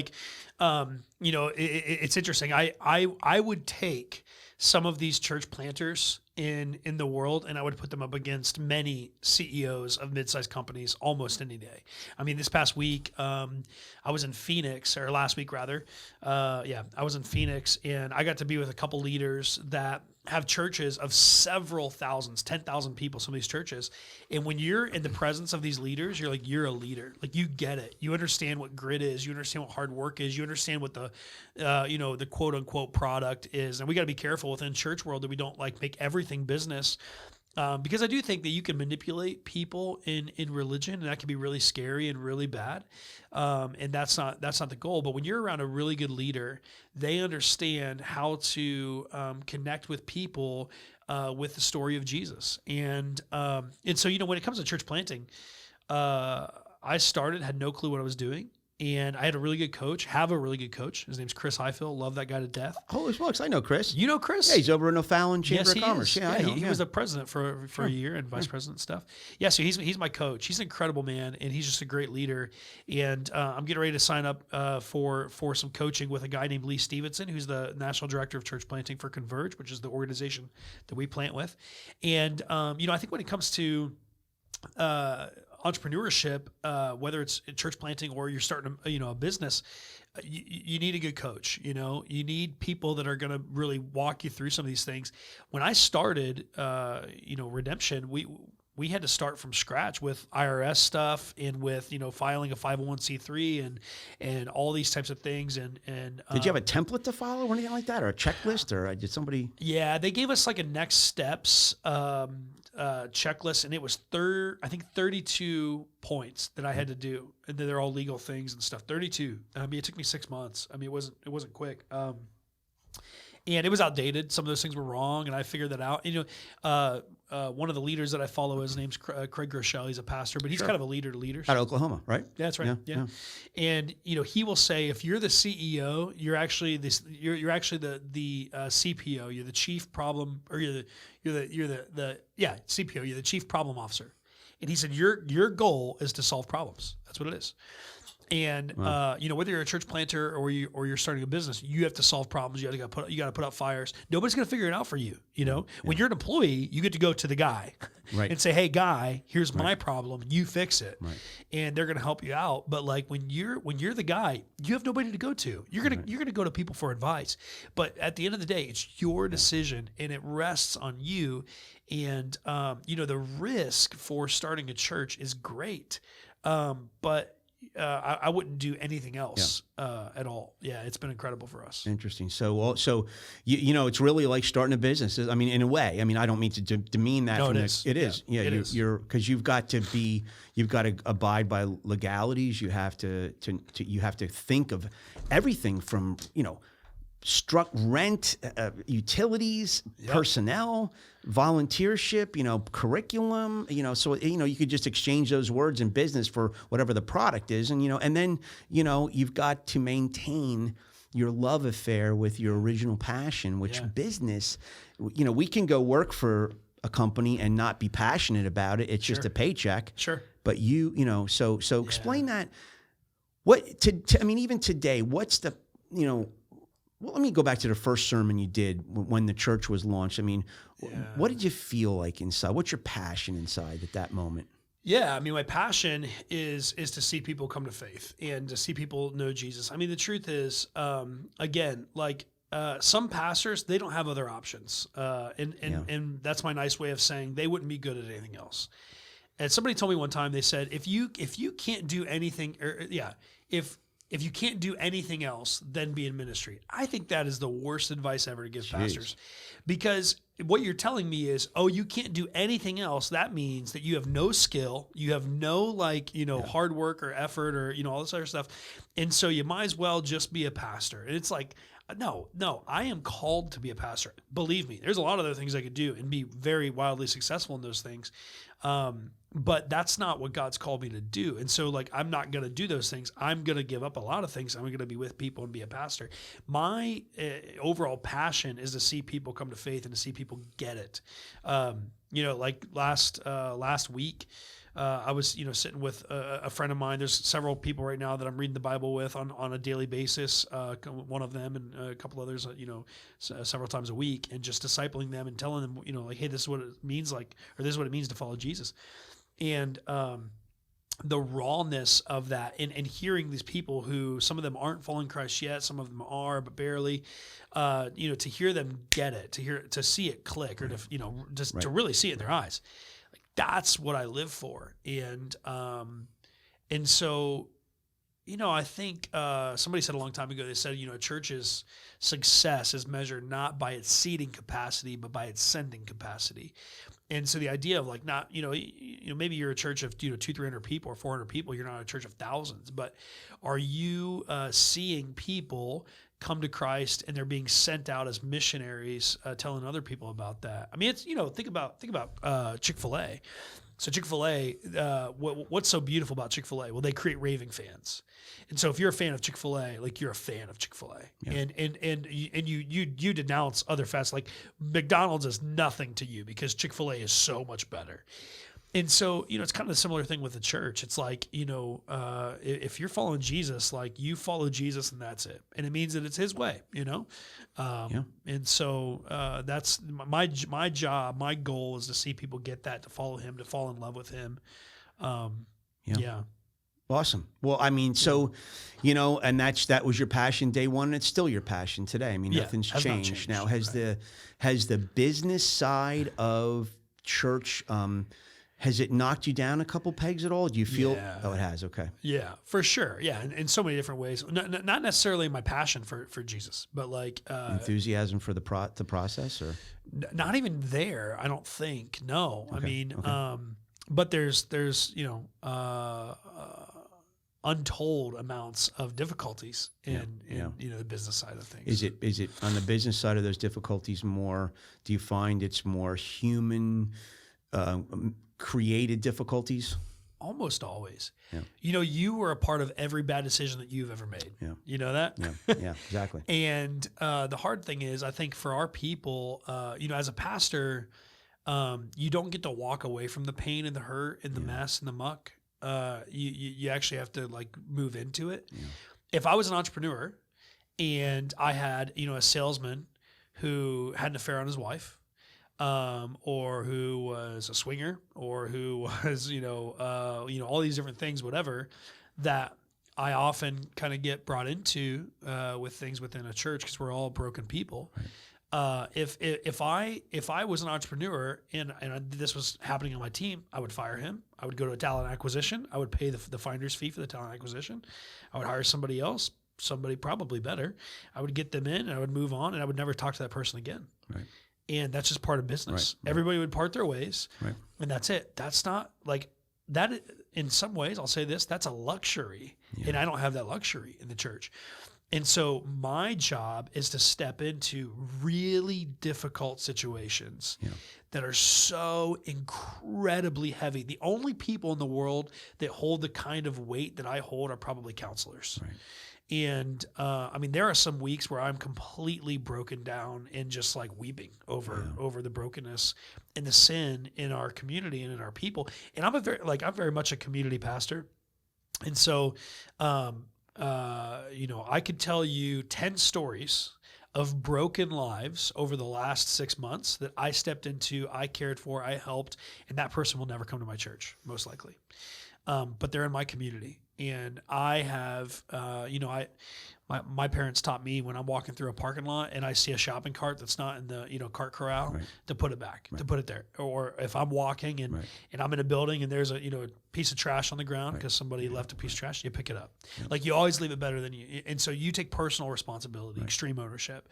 it's interesting. I would take some of these church planters in the world, and I would put them up against many CEOs of mid-sized companies almost any day. I mean, this past week, I was in Phoenix, or last week rather. I was in Phoenix, and I got to be with a couple leaders that have churches of several thousands, 10,000 people, some of these churches. And when you're in the presence of these leaders, you're a leader. You get it. You understand what grit is. You understand what hard work is. You understand what the quote unquote product is. And we got to be careful within church world that we don't make everything business. Because I do think that you can manipulate people in religion, and that can be really scary and really bad. And that's not the goal. But when you're around a really good leader, they understand how to connect with people with the story of Jesus. And so when it comes to church planting, I had no clue what I was doing. And I had a really good coach, His name's Chris Highfill. Love that guy to death. Holy smokes, I know Chris. You know Chris? Yeah, he's over in O'Fallon Chamber of Commerce. Yeah, I know him. He was the president for a year and vice president and stuff. Yeah, so he's my coach. He's an incredible man, and he's just a great leader. And I'm getting ready to sign up for some coaching with a guy named Lee Stevenson, who's the national director of church planting for Converge, which is the organization that we plant with. And I think when it comes to entrepreneurship, whether it's church planting or you're starting a business, you need a good coach. You need people that are going to really walk you through some of these things. When I started, Redemption, we had to start from scratch with IRS stuff and with filing a 501c3 and all these types of things. And did you have a template to follow or anything like that, or a checklist, or did somebody? Yeah, they gave us a next steps checklist, and it was 32 points that I had to do, and they're all legal things and stuff. 32. I mean, it took me 6 months. I mean, it wasn't quick. and it was outdated. Some of those things were wrong, and I figured that out. One of the leaders that I follow, his name's Craig Groeschel. He's a pastor, but he's kind of a leader to leaders. Out of Oklahoma, right? Yeah, that's right. Yeah. And he will say, if you're the CEO, you're actually you're actually the CPO. You're the chief problem, or you're the CPO. You're the chief problem officer. And he said, your goal is to solve problems. That's what it is. And whether you're a church planter or you're starting a business, you have to solve problems. You got to put out fires. Nobody's going to figure it out for you. When you're an employee, you get to go to the guy and say, "Hey, guy, here's my problem. You fix it," and they're going to help you out. But like when you're the guy, you have nobody to go to. You're gonna go to people for advice. But at the end of the day, it's your decision, and it rests on you. And the risk for starting a church is great, but I wouldn't do anything else at all. Yeah, it's been incredible for us. Interesting. So it's really like starting a business. I mean, in a way. I mean, I don't mean to demean that. No, it is. It is. Yeah, you're because you've got to abide by legalities. You have to think of everything from rent, utilities, personnel, volunteership, curriculum, so, you could just exchange those words in business for whatever the product is. And then, you've got to maintain your love affair with your original passion, which business, we can go work for a company and not be passionate about it. It's just a paycheck. Sure. But so explain that. Even today, what's the, well, let me go back to the first sermon you did when the church was launched. I mean, what did you feel like inside? What's your passion inside at that moment? Yeah, I mean, my passion is to see people come to faith and to see people know Jesus. I mean, the truth is, again, like some pastors, they don't have other options, and that's my nice way of saying they wouldn't be good at anything else. And somebody told me one time, they said, if you can't do anything, if you can't do anything else, then be in ministry. I think that is the worst advice ever to give pastors, because what you're telling me is, you can't do anything else. That means that you have no skill, you have no hard work or effort or all this other stuff, and so you might as well just be a pastor. And it's like, no, I am called to be a pastor. Believe me, there's a lot of other things I could do and be very wildly successful in those things. But that's not what God's called me to do. And so I'm not going to do those things. I'm going to give up a lot of things. I'm going to be with people and be a pastor. My overall passion is to see people come to faith and to see people get it. Last week, I was, sitting with a friend of mine. There's several people right now that I'm reading the Bible with on a daily basis. One of them and a couple others, several times a week, and just discipling them and telling them, hey, this is what it means or this is what it means to follow Jesus. And the rawness of that, and hearing these people who, some of them aren't following Christ yet, some of them are, but barely, to hear them get it, to see it click, or to really see it in their eyes. That's what I live for. And so, I think somebody said a long time ago, they said, a church's success is measured not by its seating capacity, but by its sending capacity. And so the idea of not, maybe you're a church of, 200-300 people or 400 people, you're not a church of thousands, but are you seeing people come to Christ and they're being sent out as missionaries, telling other people about that? I mean, it's, think about Chick-fil-A. So Chick-fil-A, what's so beautiful about Chick-fil-A? Well, they create raving fans. And so if you're a fan of Chick-fil-A, you're a fan of Chick-fil-A. Yeah. And you denounce other fast, McDonald's is nothing to you because Chick-fil-A is so much better. And so, it's kind of a similar thing with the church. It's if you're following Jesus, you follow Jesus and that's it. And it means that it's his way, And so that's my job. My goal is to see people get that, to follow him, to fall in love with him. Yeah. Awesome. Well, I mean, so, and that was your passion day one, and it's still your passion today. I mean, nothing's changed. Now, has the business side of church, has it knocked you down a couple pegs at all? Do you feel? Yeah. Oh, it has. Okay. Yeah, for sure. Yeah, in so many different ways. Not necessarily my passion for Jesus, but enthusiasm for the process, or not even there. I don't think. No. Okay. I mean, but there's untold amounts of difficulties in the business side of things. Is it on the business side of those difficulties more? Do you find it's more human created difficulties? Almost always. Yeah. You were a part of every bad decision that you've ever made. Yeah. You know that? Yeah, exactly. And the hard thing is, I think for our people, as a pastor, you don't get to walk away from the pain and the hurt and the mess and the muck. You actually have to like move into it. Yeah. If I was an entrepreneur and I had, a salesman who had an affair on his wife, or who was a swinger, or who was, all these different things, whatever, that I often kind of get brought into with things within a church because we're all broken people. Right. If I was an entrepreneur and this was happening on my team, I would fire him. I would go to a talent acquisition. I would pay the finder's fee for the talent acquisition. I would hire somebody else, somebody probably better. I would get them in and I would move on and I would never talk to that person again. Right. And that's just part of business. Right. Everybody would part their ways, right. And that's it. That's not like that. In some ways, I'll say this, that's a luxury. Yeah. And I don't have that luxury in the church. And so my job is to step into really difficult situations that are so incredibly heavy. The only people in the world that hold the kind of weight that I hold are probably counselors. Right. And there are some weeks where I'm completely broken down and just like weeping over the brokenness and the sin in our community and in our people. And I'm very much a community pastor. And so, I could tell you 10 stories of broken lives over the last 6 months that I stepped into, I cared for, I helped, and that person will never come to my church, most likely. But they're in my community. And I have, my parents taught me when I'm walking through a parking lot and I see a shopping cart that's not in the, cart corral, right. to put it back, right. to put it there. Or if I'm walking and I'm in a building and there's a piece of trash on the ground because somebody left a piece of trash, you pick it up. Yeah. Like you always leave it better than you. And so you take personal responsibility, extreme ownership.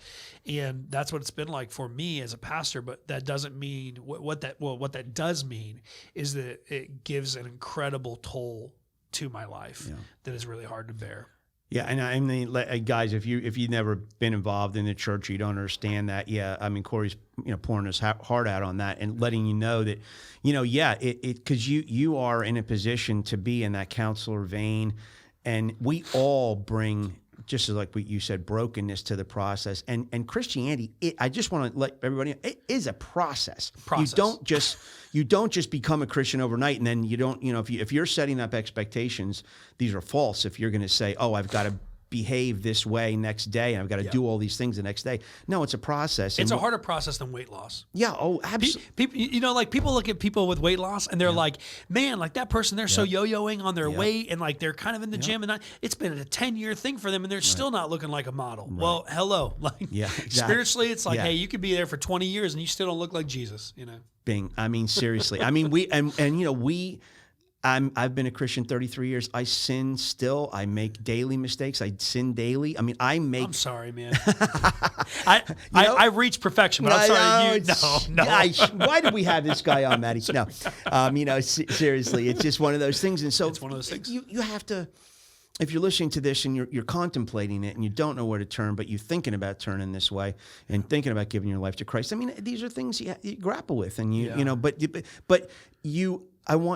And that's what it's been like for me as a pastor. But that doesn't mean what that does mean is that it gives an incredible toll to my life that is really hard to bear. Yeah, and I mean, guys, if you've never been involved in the church, you don't understand that. Yeah, I mean, Cory's pouring his heart out on that and letting you know that, because you are in a position to be in that counselor vein, and we all bring, just as like what you said, brokenness to the process. And Christianity, I just want to let everybody know, it is a process. You don't just become a Christian overnight, and then you don't, if you're setting up expectations, these are false. If you're going to say, oh, I've got to behave this way next day, and I've got to do all these things the next day. No, it's a process. It's a harder process than weight loss. Yeah. Oh, absolutely. People, people look at people with weight loss and they're like, man, like that person, they're so yo-yoing on their weight and like they're kind of in the gym and it's been a 10-year thing for them and they're still not looking like a model. Right. Well, hello. Like exactly. Spiritually, it's like, hey, you could be there for 20 years and you still don't look like Jesus, Bing. I mean, seriously. I mean, I've been a Christian 33 years. I sin still. I make daily mistakes. I sin daily. I mean, I'm sorry, man. I reach perfection, but I'm sorry. No. Why did we have this guy on, Maddie? No. Seriously, it's just one of those things. And so it's one of those things. You have to, if you're listening to this and you're contemplating it and you don't know where to turn, but you're thinking about turning this way and thinking about giving your life to Christ. I mean, these are things you grapple with, and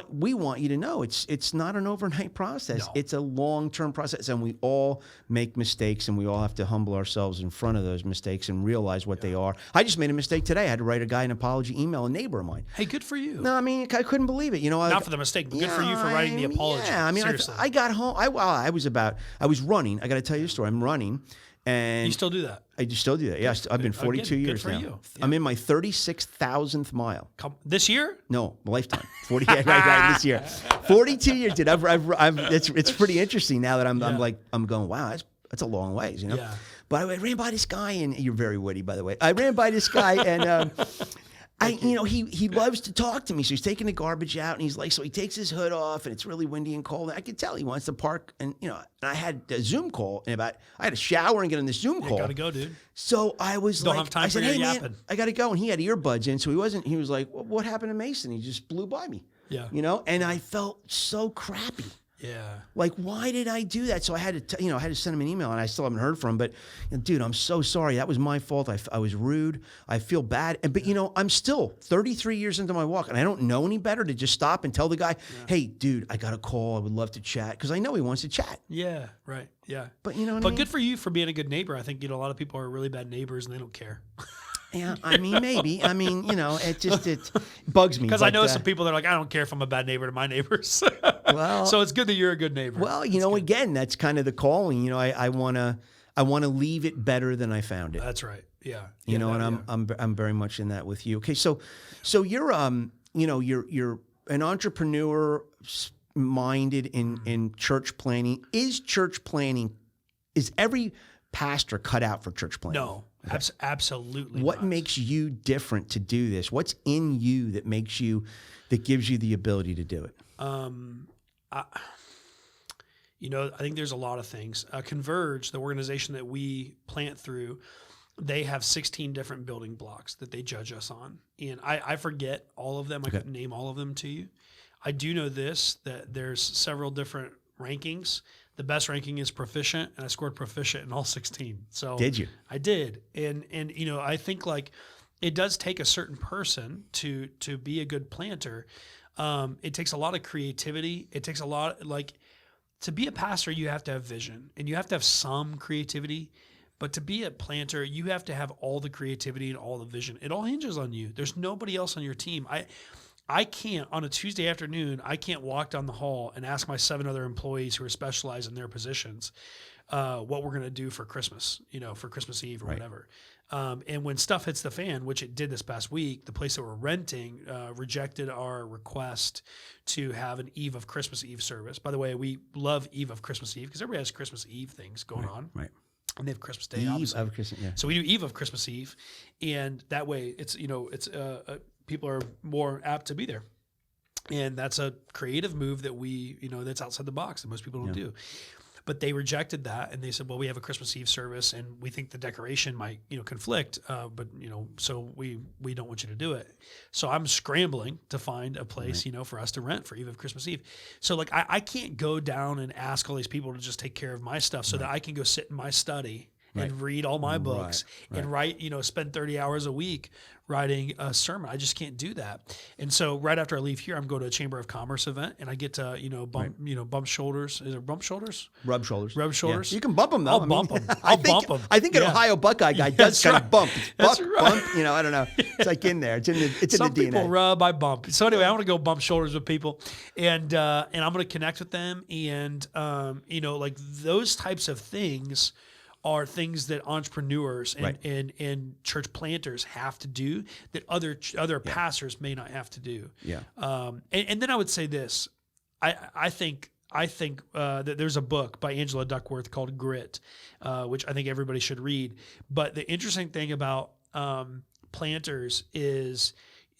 we want you to know it's not an overnight process. No. It's a long-term process, and we all make mistakes, and we all have to humble ourselves in front of those mistakes and realize what they are. I just made a mistake today. I had to write a guy an apology email, a neighbor of mine. Hey, good for you. No, I mean, I couldn't believe it. Not for the mistake, but good for you for writing the apology. Yeah, I mean, seriously. I got home. I was running. I got to tell you a story. I'm running. And you still do that? I just still do that. Yes, I've been 42 years now. You. Yeah. I'm in my 36,000th mile. This year? No, lifetime. 40. right. This year, 42 years. Dude, it's pretty interesting now that I'm going. Wow, that's a long ways, Yeah. But I ran by this guy, and you're very witty, by the way. I ran by this guy, and he loves to talk to me. So he's taking the garbage out, and so he takes his hood off, and it's really windy and cold. And I could tell he wants to park, and I had a Zoom call, and I had a shower and get on this Zoom call. Gotta go, dude. So I was Don't have time I said, hey man, yapping. I gotta go, and he had earbuds in, so he was like, well, what happened to Mason? He just blew by me. Yeah. And I felt so crappy. Yeah. Like, why did I do that? So I had to, I had to send him an email, and I still haven't heard from him. But, dude, I'm so sorry. That was my fault. I was rude. I feel bad. But I'm still 33 years into my walk, and I don't know any better to just stop and tell the guy, hey, dude, I got a call. I would love to chat, because I know he wants to chat. Yeah. Right. Yeah. But you know what I But mean? good for you for being a good neighbor. I think, a lot of people are really bad neighbors and they don't care. Yeah, I mean, maybe. I mean, it bugs me. Because I know some people that are like, I don't care if I'm a bad neighbor to my neighbors. Well, so it's good that you're a good neighbor. Well, again, that's kind of the calling. I want to leave it better than I found it. That's right. Yeah. I'm very much in that with you. Okay, so you're you're an entrepreneur minded in church planning. Is every pastor cut out for church planning? No. Okay. Absolutely. What not. makes you different to do this? What's in you that gives you the ability to do it? I think there's a lot of things. Converge, the organization that we plant through, they have 16 different building blocks that they judge us on. And I forget all of them. I couldn't name all of them to you. I do know that there's several different rankings. The best ranking is proficient, and I scored proficient in all 16. So did you? I did. And I think like it does take a certain person to be a good planter. It takes a lot of creativity. It takes a lot, to be a pastor, you have to have vision and you have to have some creativity. But to be a planter, you have to have all the creativity and all the vision. It all hinges on you. There's nobody else on your team. I can't, on a Tuesday afternoon, I can't walk down the hall and ask my 7 other employees who are specialized in their positions what we're going to do for Christmas, for Christmas Eve or whatever. And when stuff hits the fan, which it did this past week, the place that we're renting rejected our request to have an Eve of Christmas Eve service. By the way, we love Eve of Christmas Eve because everybody has Christmas Eve things going on. Right. And they have Christmas Day. Eve of Christmas, yeah. So we do Eve of Christmas Eve, and that way it's people are more apt to be there, and that's a creative move that we that's outside the box that most people don't do. But they rejected that, and they said, well, we have a Christmas Eve service, and we think the decoration might, conflict, but, so we don't want you to do it. So I'm scrambling to find a place, for us to rent for Eve of Christmas Eve. So, I can't go down and ask all these people to just take care of my stuff so that I can go sit in my study and read all my books and write, spend 30 hours a week writing a sermon. I just can't do that. And so right after I leave here, I'm going to a Chamber of Commerce event, and I get to, bump shoulders. Is it bump shoulders? Rub shoulders. Rub shoulders. Yeah. You can bump them, though. I'll bump them. I'll bump them. I think an Ohio Buckeye guy does kind of bump. That's Buck, right. Bump, I don't know. It's like in there. It's in the Some DNA. people rub, I bump. So anyway, I want to go bump shoulders with people, and I'm going to connect with them, and those types of things are things that entrepreneurs and church planters have to do that other pastors may not have to do. Yeah. And then I would say this, I think that there's a book by Angela Duckworth called Grit, which I think everybody should read. But the interesting thing about planters is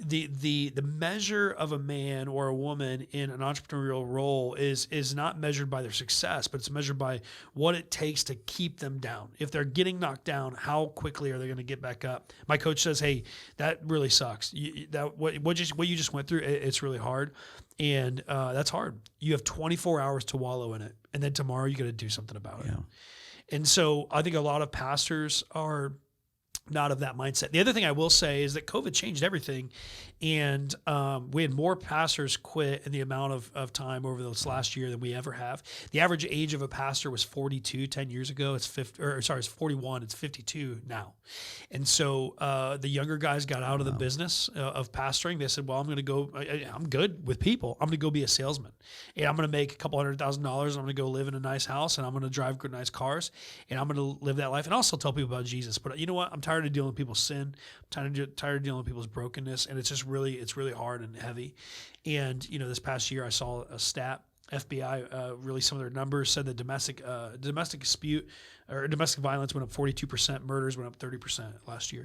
the measure of a man or a woman in an entrepreneurial role is not measured by their success, but it's measured by what it takes to keep them down. If they're getting knocked down, how quickly are they going to get back up? My coach says, "Hey, that really sucks. What you just went through, it's really hard, and that's hard. You have 24 hours to wallow in it, and then tomorrow you got to do something about it." And so I think a lot of pastors are not of that mindset. The other thing I will say is that COVID changed everything, and we had more pastors quit in the amount of time over this last year than we ever have. The average age of a pastor was 42 10 years ago. It's 41. It's 52 now. And so the younger guys got out of the business of pastoring. They said, well, I'm good with people. I'm going to go be a salesman, and I'm going to make a couple $100,000. I'm going to go live in a nice house, and I'm going to drive good, nice cars, and I'm going to live that life and also tell people about Jesus. But you know what? I'm tired of dealing with people's sin. I'm tired of dealing with people's brokenness, and it's really hard and heavy. And this past year I saw a stat. FBI released some of their numbers, said that domestic dispute or domestic violence went up 42%, murders went up 30% last year.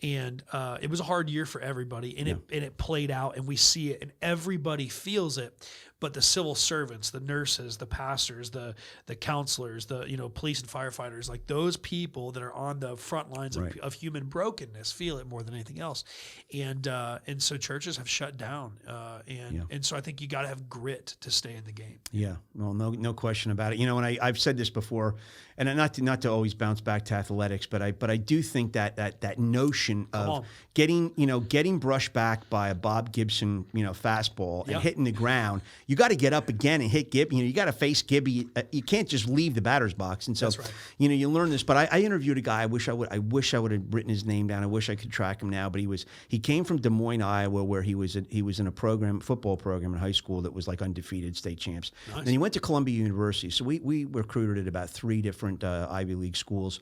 And it was a hard year for everybody, and it played out, and we see it, and everybody feels it. but the civil servants, the nurses, the pastors, the counselors, the police and firefighters, like those people that are on the front lines of human brokenness feel it more than anything else. And so churches have shut down. And so I think you got to have grit to stay in the game. Yeah, well, no question about it. And I've said this before, and not to always bounce back to athletics, but I do think that notion of getting brushed back by a Bob Gibson fastball and hitting the ground, you got to get up again and hit Gibby. You got to face Gibby. You can't just leave the batter's box. And so you learn this. But I interviewed a guy. I wish I would have written his name down. I wish I could track him now. But he came from Des Moines, Iowa, where he was in a football program in high school that was like undefeated state champs. Nice. And he went to Columbia University. So we recruited at about 3 different Ivy League schools.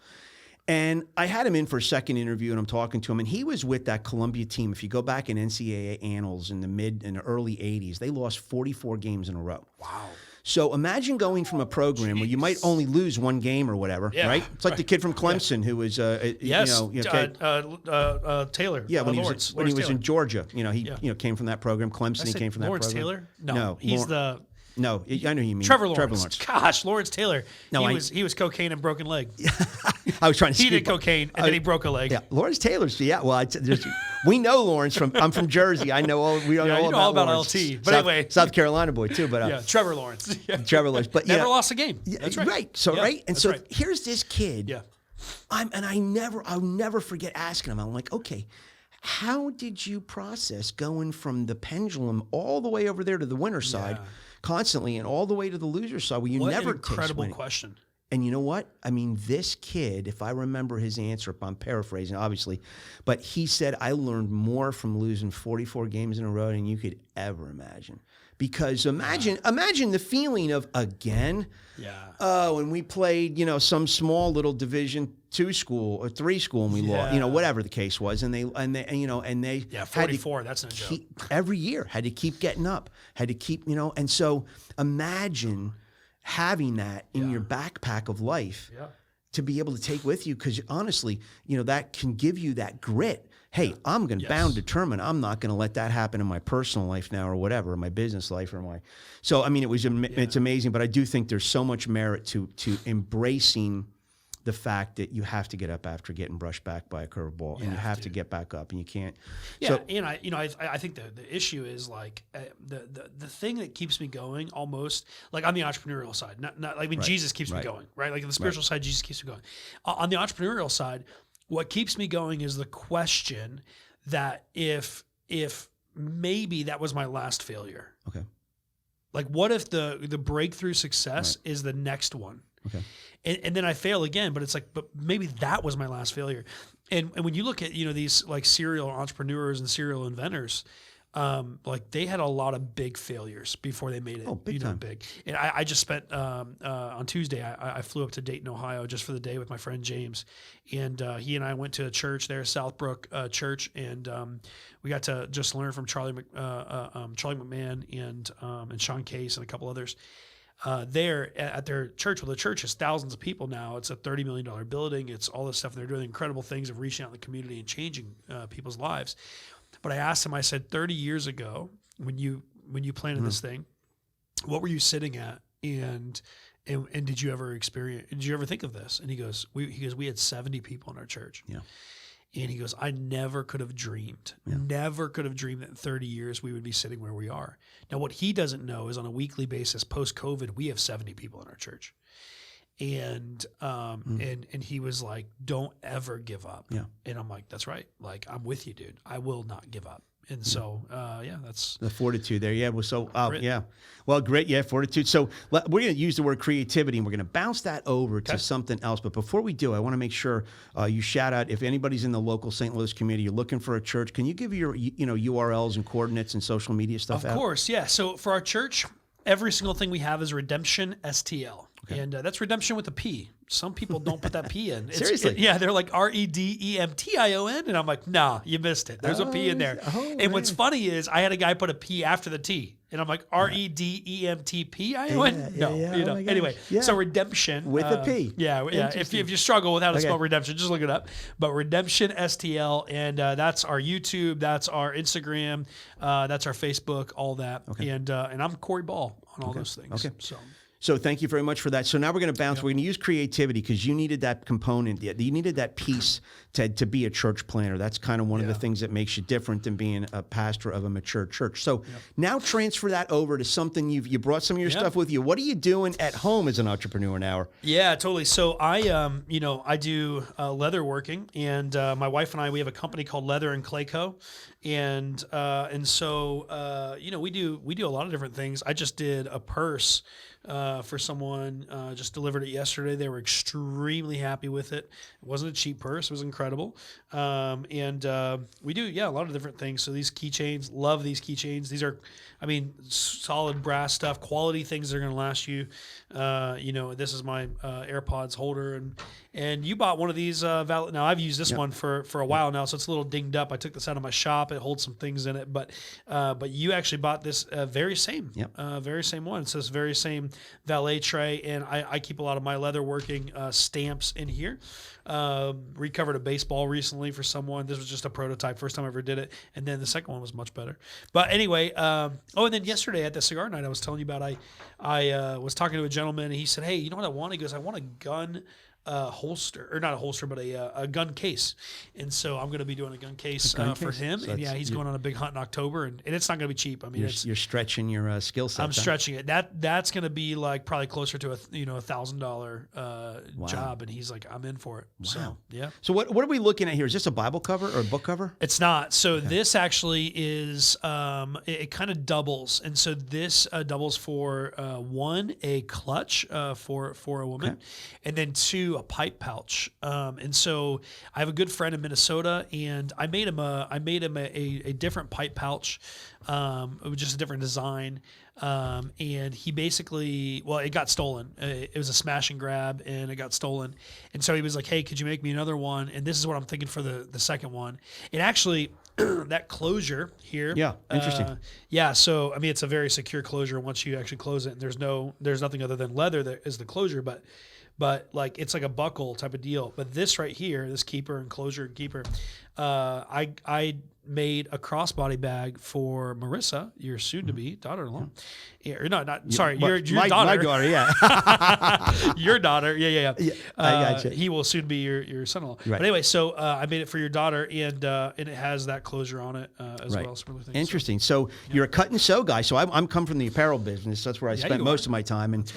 And I had him in for a second interview, and I'm talking to him, and he was with that Columbia team. If you go back in NCAA annals in the early 80s, they lost 44 games in a row. Wow. So imagine going from a program where you might only lose 1 game or whatever, right? It's like the kid from Clemson who was, Taylor. Yeah, when Lawrence, he was in Georgia, he came from that program. Clemson, he came from that Lawrence program. Taylor? No, he's the. No, I know who you mean. Trevor Lawrence. Gosh, Lawrence Taylor. No, he was cocaine and broken leg. I was trying to. He did cocaine and then he broke a leg. Yeah, Lawrence Taylor's. Yeah, well, we know Lawrence I'm from Jersey. I know all. We don't know all about Lawrence. LT. But anyway, South Carolina boy too. But Trevor Lawrence. Trevor Lawrence, but never lost a game. That's right. Right. So and so here's this kid. Yeah. I'll never forget asking him. I'm like, okay, how did you process going from the pendulum all the way over there to the winner side? Constantly and all the way to the loser side where you never an incredible question. And you know what? I mean, this kid, if I remember his answer, if I'm paraphrasing, obviously, but he said, I learned more from losing 44 games in a row than you could ever imagine. Because imagine the feeling of again. Yeah. Oh, and we played, some small little Division 2 school or 3 school, and we lost, whatever the case was, and they 44. That's no joke. Every year had to keep getting up, had to keep, and so imagine having that in your backpack of life to be able to take with you, because honestly, that can give you that grit. Hey, I'm going to bound determined. I'm not going to let that happen in my personal life now or whatever, my business life or my. So I mean, it's amazing, but I do think there's so much merit to embracing the fact that you have to get up after getting brushed back by a curveball, and you have to get back up, and you can't. Yeah, so, and I think the issue is like the thing that keeps me going, almost like on the entrepreneurial side, not like Jesus keeps me going, right? Like on the spiritual side, Jesus keeps me going. On the entrepreneurial side, what keeps me going is the question that if maybe that was my last failure. Okay. Like, what if the breakthrough success is the next one? Okay. And then I fail again, but it's like, but maybe that was my last failure. And when you look at, these like serial entrepreneurs and serial inventors, like they had a lot of big failures before they made it. Oh, big time. Big. And I just spent, on Tuesday, I flew up to Dayton, Ohio just for the day with my friend James. And he and I went to a church there, Southbrook Church. And we got to just learn from Charlie McMahon and Sean Case and a couple others. There at their church. Well, the church is thousands of people now. It's a $30 million building. It's all this stuff. They're doing incredible things of reaching out in the community and changing people's lives. But I asked him, I said, 30 years ago, when you planted this thing, what were you sitting at? And did you ever think of this? And he goes, we had 70 people in our church. Yeah. And he goes, I never could have dreamed that in 30 years we would be sitting where we are. Now, what he doesn't know is on a weekly basis, post-COVID, we have 70 people in our church. And and he was like, don't ever give up. Yeah. And I'm like, that's right. Like, I'm with you, dude. I will not give up. And so, that's the fortitude there. Yeah. Well, so, grit. yeah. Well, great. Yeah. Fortitude. So we're going to use the word creativity, and we're going to bounce that over to something else. But before we do, I want to make sure you shout out, if anybody's in the local St. Louis community, you're looking for a church, can you give your, URLs and coordinates and social media stuff out? Of course. Yeah. So for our church, every single thing we have is Redemption STL. And that's redemption with a P. Some people don't put that P in. Seriously? Yeah, they're like REDEMTION. And I'm like, nah, you missed it. There's a P in there. And what's funny is I had a guy put a P after the T. And I'm like, REDEMTPION? No. Anyway, so redemption. With a P. Yeah. If you struggle with how to spell redemption, just look it up. But redemption STL. And that's our YouTube. That's our Instagram. That's our Facebook, all that. And I'm Cory Ball on all those things. Okay. So thank you very much for that. So now we're going to bounce. We're going to use creativity because you needed that component. You needed that piece to be a church planner. That's kind of one of the things that makes you different than being a pastor of a mature church. So now transfer that over to something you brought some of your stuff with you. What are you doing at home as an entrepreneur now? Yeah, totally. So I do leather working, and my wife and I, we have a company called Leather and Clay Co. And so we do a lot of different things. I just did a purse for someone, just delivered it yesterday. They were extremely happy with it. It wasn't a cheap purse. It was incredible. And we do, a lot of different things. So these keychains, love these keychains. These are, solid brass stuff, quality things that are going to last you. This is my AirPods holder, and you bought one of these. Now I've used this one for a while now, so it's a little dinged up. I took this out of my shop. It holds some things in it, but you actually bought this very same one. So this very same valet tray, and I keep a lot of my leather working stamps in here. Recovered a baseball recently for someone. This was just a prototype, first time I ever did it, and then the second one was much better. But anyway, and then yesterday at the cigar night I was telling you about, I was talking to a gentleman, and he said, "Hey, you know what I want?" He goes, "I want a gun holster, or not a holster, but a gun case." And so I'm going to be doing a gun case for him. So and he's going on a big hunt in October, and it's not going to be cheap. You're stretching your skill set. I'm stretching it. That's going to be like probably closer to $1,000 job. And he's like, I'm in for it. Wow. So yeah. So what are we looking at here? Is this a Bible cover or a book cover? It's not. So this actually is it kind of doubles, and so this doubles for one, a clutch for a woman, and then two, a pipe pouch. And so I have a good friend in Minnesota, and I made him a different pipe pouch. It was just a different design. And he basically, it got stolen. It was a smash and grab, and it got stolen. And so he was like, "Hey, could you make me another one?" And this is what I'm thinking for the second one. And actually, that closure here. Yeah, interesting. So it's a very secure closure once you actually close it, and there's nothing other than leather that is the closure, but like it's like a buckle type of deal. But this right here, this keeper and closure and keeper, I made a crossbody bag for Marissa, your soon-to-be daughter-in-law. Yeah, or sorry, your daughter. My daughter, yeah. Your daughter, yeah. I gotcha. He will soon be your son-in-law. Right. But anyway, so I made it for your daughter, and it has that closure on it as well. Some other things. Interesting. So you're a cut and sew guy. So I'm come from the apparel business. That's where I spent most of my time, and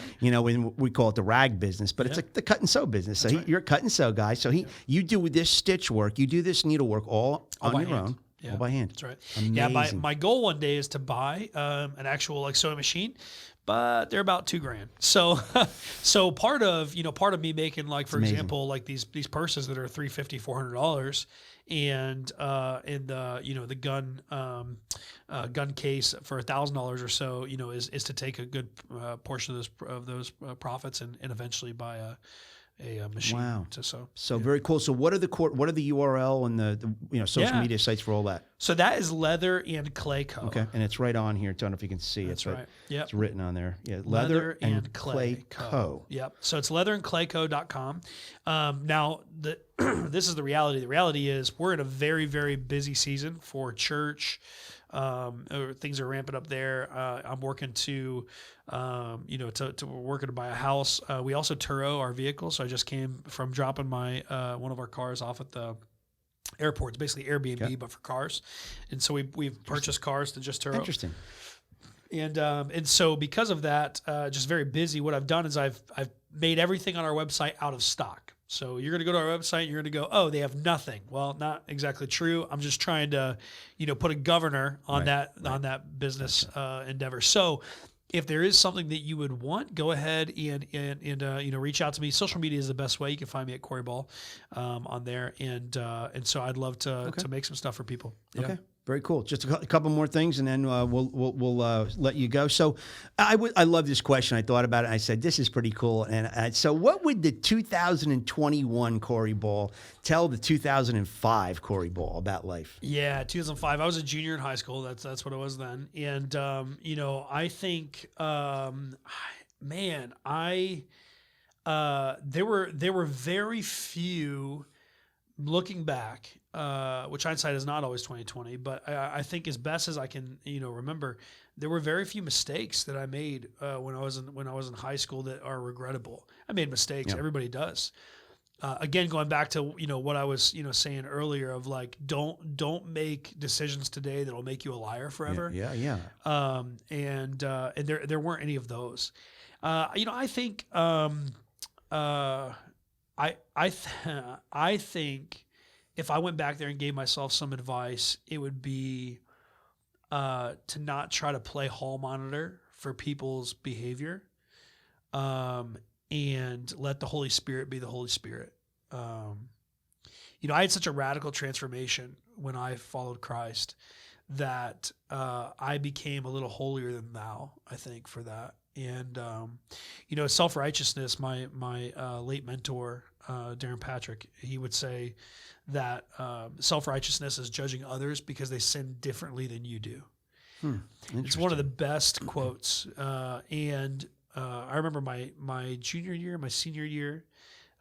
we call it the rag business, but it's like the cut and sew business. So you're a cut and sew guy. So you do this stitch work, you do this needlework all on your own. Yeah. All by hand. That's right. Amazing. Yeah, my goal one day is to buy an actual sewing machine, but they're about $2,000. So part of me making for example, like these purses that are $350, $400, and the gun case for $1,000 or so, is to take a good portion of those profits and eventually buy a machine to sew. So very cool. So what are the URL and the social media sites for all that? So that is Leather and Clay Co. Okay, and it's right on here. I don't know if you can see That's it. Right. Yeah, it's written on there. Yeah, Leather and Clay Co. Yep. So it's leatherandclayco.com. Now this is the reality. The reality is we're in a very, very busy season for church. Things are ramping up there. I'm working we're working to buy a house. We also Turo our vehicle. So I just came from dropping my one of our cars off at the airport. It's basically Airbnb, but for cars. And so we've purchased cars to just Turo. Interesting. And so because of that, just very busy. What I've done is I've made everything on our website out of stock. So you're going to go to our website, you're going to go, oh, they have nothing. Well, not exactly true. I'm just trying to, put a governor on that business endeavor. So if there is something that you would want, go ahead and reach out to me. Social media is the best way. You can find me at Cory Ball on there, and so I'd love to make some stuff for people. Yeah. Okay. Very cool. Just a couple more things, and then we'll let you go. So, I love this question. I thought about it. And I said, "This is pretty cool." And so, what would the 2021 Cory Ball tell the 2005 Cory Ball about life? Yeah, 2005. I was a junior in high school. That's what it was then. And I think, man, there were very few. Looking back, which hindsight is not always 2020, but I think as best as I can, remember, there were very few mistakes that I made when I was in high school that are regrettable. I made mistakes. Yeah. Everybody does. Again, going back to what I was saying earlier of like don't make decisions today that'll make you a liar forever. Yeah. And there weren't any of those. I think. I think if I went back there and gave myself some advice, it would be to not try to play hall monitor for people's behavior, and let the Holy Spirit be the Holy Spirit. I had such a radical transformation when I followed Christ that I became a little holier than thou, I think, for that. And, self-righteousness, my late mentor, Darren Patrick, he would say that self-righteousness is judging others because they sin differently than you do. It's one of the best quotes. And I remember my junior year, my senior year,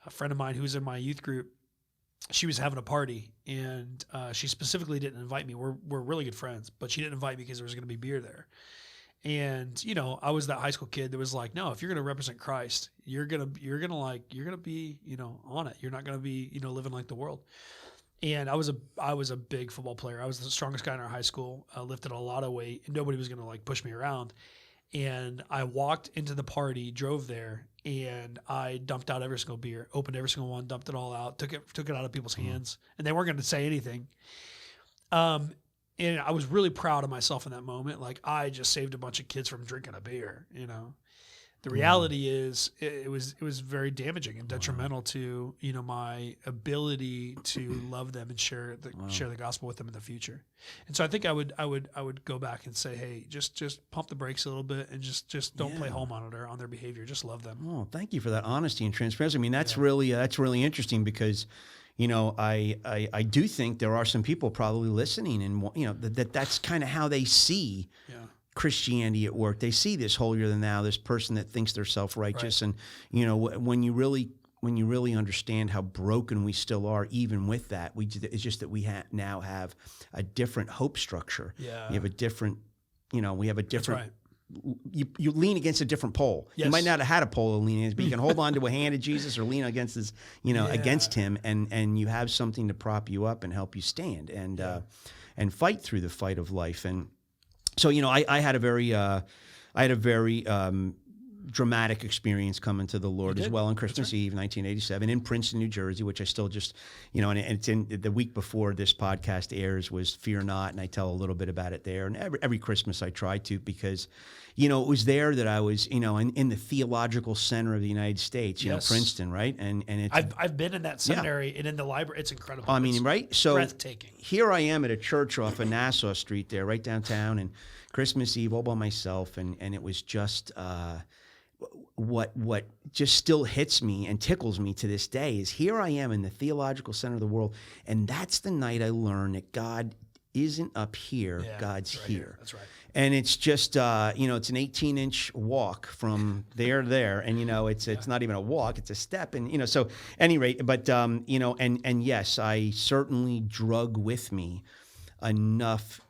a friend of mine who was in my youth group, she was having a party, and she specifically didn't invite me. We're really good friends, but she didn't invite me because there was going to be beer there. And, I was that high school kid that was like, no, if you're going to represent Christ, you're going to be, on it. You're not going to be, living like the world. And I was a big football player. I was the strongest guy in our high school. I lifted a lot of weight, and nobody was going to push me around. And I walked into the party, drove there, and I dumped out every single beer, opened every single one, dumped it all out, took it out of people's hands, and they weren't going to say anything. And I was really proud of myself in that moment. Like, I just saved a bunch of kids from drinking a beer, The reality is it was very damaging and detrimental to, my ability to love them and share the gospel with them in the future. And so I think I would go back and say, hey, just pump the brakes a little bit and just don't play hall monitor on their behavior. Just love them. Oh, thank you for that honesty and transparency. I mean, that's really interesting because, I do think there are some people probably listening, and that's kind of how they see Christianity at work. They see this holier than thou, this person that thinks they're self-righteous, right. And when you really understand how broken we still are, even with that, it's just that we now have a different hope structure. Yeah, we have a different. That's right. You lean against a different pole. Yes. You might not have had a pole to lean against, but you can hold on to a hand of Jesus or lean against his, against him, and you have something to prop you up and help you stand and fight through the fight of life. And so, I had a very dramatic experience coming to the Lord as well on Christmas Eve, 1987, in Princeton, New Jersey, which I still just, and it's in the week before this podcast airs was Fear Not, and I tell a little bit about it there. And every Christmas I try to, because, it was there that I was, in the theological center of the United States, Princeton, right? And it's I've been in that seminary and in the library. It's incredible. I mean, right? So breathtaking. Here I am at a church off of Nassau Street there, right downtown, and Christmas Eve all by myself, and it was just what just still hits me and tickles me to this day is here I am in the theological center of the world, and that's the night I learned that God isn't up here, God's here. That's right. And it's just, it's an 18-inch walk from there to there, and it's not even a walk; it's a step. And so, any rate, but and yes, I certainly drug with me enough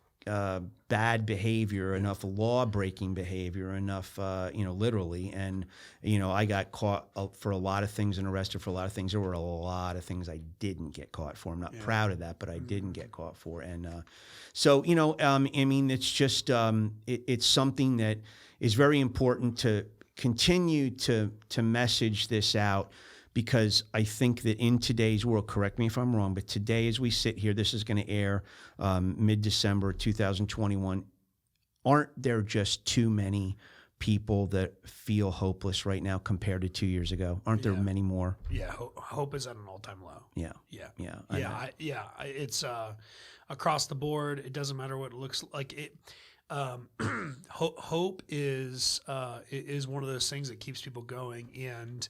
bad behavior, enough law-breaking behavior, enough, literally. And, I got caught for a lot of things and arrested for a lot of things. There were a lot of things I didn't get caught for. I'm not proud of that, but I didn't get caught for. And so, I mean, it's just, it's something that is very important to continue to message this out, because I think that in today's world, correct me if I'm wrong, but today as we sit here, this is going to air mid-December 2021, aren't there just too many people that feel hopeless right now compared to 2 years ago? Aren't there many more? Yeah, hope is at an all-time low. Yeah. It's across the board. It doesn't matter what it looks like. Hope is one of those things that keeps people going, and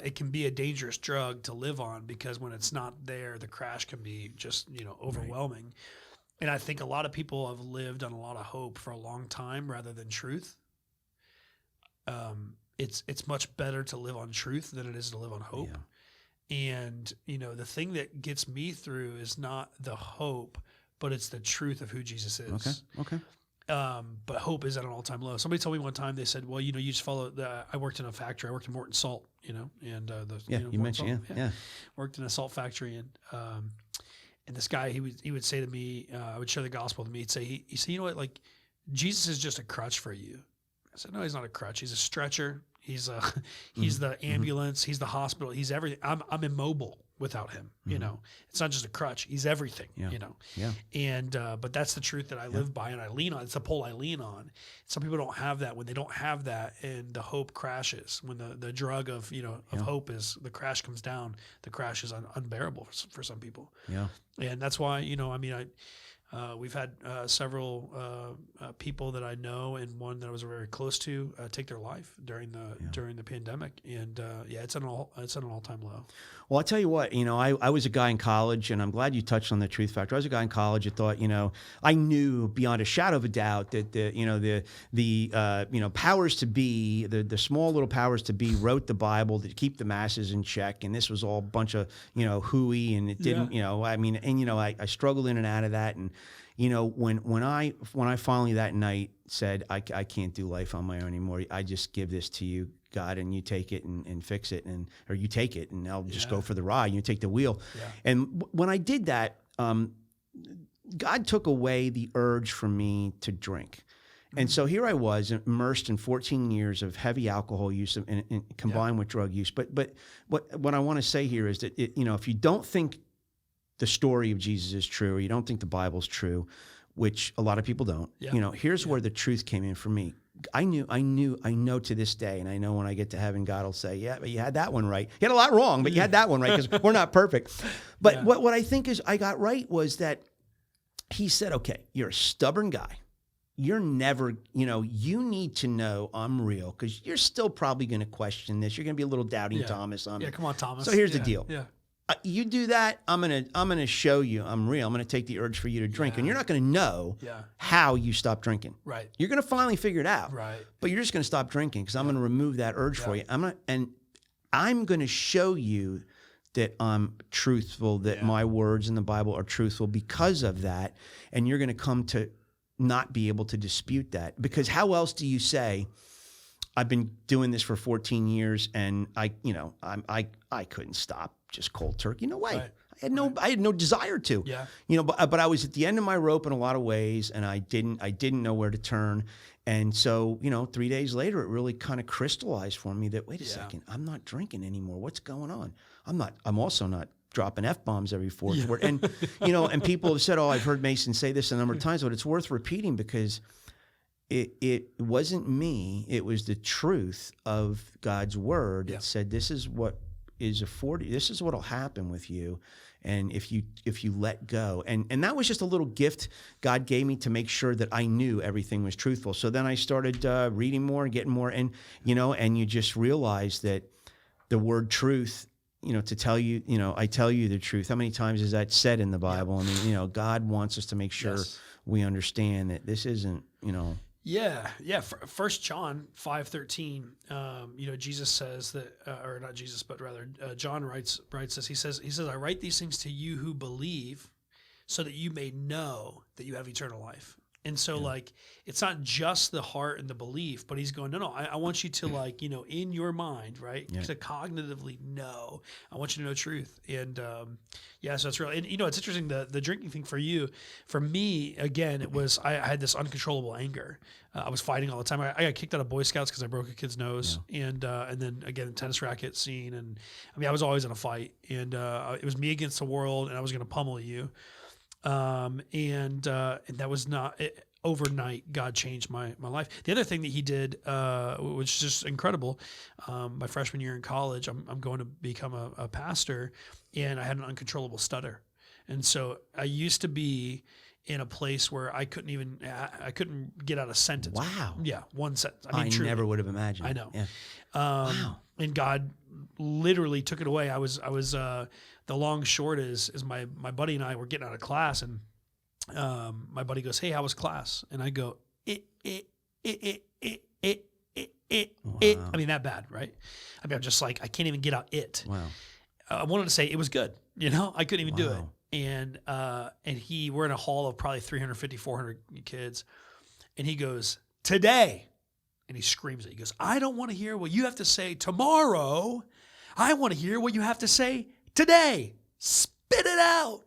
it can be a dangerous drug to live on, because when it's not there, the crash can be just overwhelming. Right. And I think a lot of people have lived on a lot of hope for a long time rather than truth. It's much better to live on truth than it is to live on hope. Yeah. And the thing that gets me through is not the hope, but it's the truth of who Jesus is. Okay. But hope is at an all-time low. Somebody told me one time, they said, well, you just follow I worked in a factory. I worked in Morton Salt, and you mentioned, worked in a salt factory. And this guy, he would say to me, I would share the gospel to me. He'd say, you know what, like, Jesus is just a crutch for you. I said, no, he's not a crutch. He's a stretcher. He's the ambulance. He's the hospital. He's everything. I'm immobile without him. It's not just a crutch. He's everything. And but that's the truth that I live by and I lean on. It's the pole I lean on. Some people don't have that. When they don't have that, and the hope crashes, when the drug of hope is, the crash comes down, the crash is unbearable for some people. Yeah. And that's why we've had several people that I know, and one that I was very close to, take their life during the pandemic, and it's an all-time low. Well, I'll tell you what, I was a guy in college, and I'm glad you touched on the truth factor. I was a guy in college that thought, I knew beyond a shadow of a doubt that the powers to be, the small little powers to be, wrote the Bible to keep the masses in check, and this was all a bunch of hooey, and it didn't, I struggled in and out of that, and when I finally that night said, I can't do life on my own anymore, I just give this to you, God, and you take it and fix it, or you take it and I'll just go for the ride, and you take the wheel. Yeah. And when I did that, God took away the urge for me to drink. And so here I was, immersed in 14 years of heavy alcohol use and combined with drug use. But what I want to say here is that if you don't think the story of Jesus is true, or you don't think the Bible's true, which a lot of people don't, here's where the truth came in for me. I know to this day, and I know when I get to heaven, God will say, yeah, but you had that one right. You had a lot wrong, but you had that one right, because we're not perfect. But what I think is I got right was that he said, okay, you're a stubborn guy. You're never, you need to know I'm real, because you're still probably going to question this. You're going to be a little doubting Thomas on me. Yeah, come on, Thomas. So here's the deal. Yeah. You do that, I'm gonna show you I'm real. I'm gonna take the urge for you to drink, and you're not gonna know how you stop drinking. Right. You're gonna finally figure it out. Right. But you're just gonna stop drinking, because I'm gonna remove that urge for you. I'm gonna show you that I'm truthful, that my words in the Bible are truthful because of that, and you're gonna come to not be able to dispute that, because how else do you say, I've been doing this for 14 years and I couldn't stop just cold turkey. No way. Right. I had no desire to. Yeah. But I was at the end of my rope in a lot of ways, and I didn't know where to turn. And so, 3 days later, it really kind of crystallized for me that, wait a second, I'm not drinking anymore. What's going on? I'm also not dropping F-bombs every fourth word. And, and people have said, oh, I've heard Mason say this a number of times, but it's worth repeating, because it wasn't me. It was the truth of God's word that said, this is what is afforded. This is what'll happen with you, and if you let go. And that was just a little gift God gave me to make sure that I knew everything was truthful. So then I started reading more and getting more, and and you just realize that the word truth, to tell you, I tell you the truth. How many times is that said in the Bible? I mean, God wants us to make sure we understand that this isn't, Yeah. 1 John 5:13. Jesus says that, or not Jesus, but rather John writes this. He says, I write these things to you who believe, so that you may know that you have eternal life. And so it's not just the heart and the belief, but he's going, no, I want you to in your mind, right? To cognitively know. I want you to know truth. And so that's real. And it's interesting, the drinking thing for you. For me, again, it was, I had this uncontrollable anger. I was fighting all the time. I got kicked out of Boy Scouts because I broke a kid's nose. Yeah. And then again, the tennis racket scene. And I was always in a fight. And it was me against the world, and I was going to pummel you. And that was not it. overnight, God changed my life. The other thing that he did, which is just incredible, my freshman year in college, I'm going to become a pastor, and I had an uncontrollable stutter. And so I used to be in a place where I couldn't get out a sentence. Wow. Yeah, one sentence. I truly. never would have imagined. I know. Yeah. Wow. And God literally took it away. I was the long short is my buddy and I were getting out of class, and my buddy goes, "Hey, how was class?" And I go, Wow. I mean, that bad, right? I mean, I'm just like, I can't even get out it. Wow. I wanted to say it was good. I couldn't even do it. And we're in a hall of probably 350, 400 kids. And he goes, "Today," and he screams it. He goes, "I don't want to hear what you have to say tomorrow. I want to hear what you have to say today. Spit it out."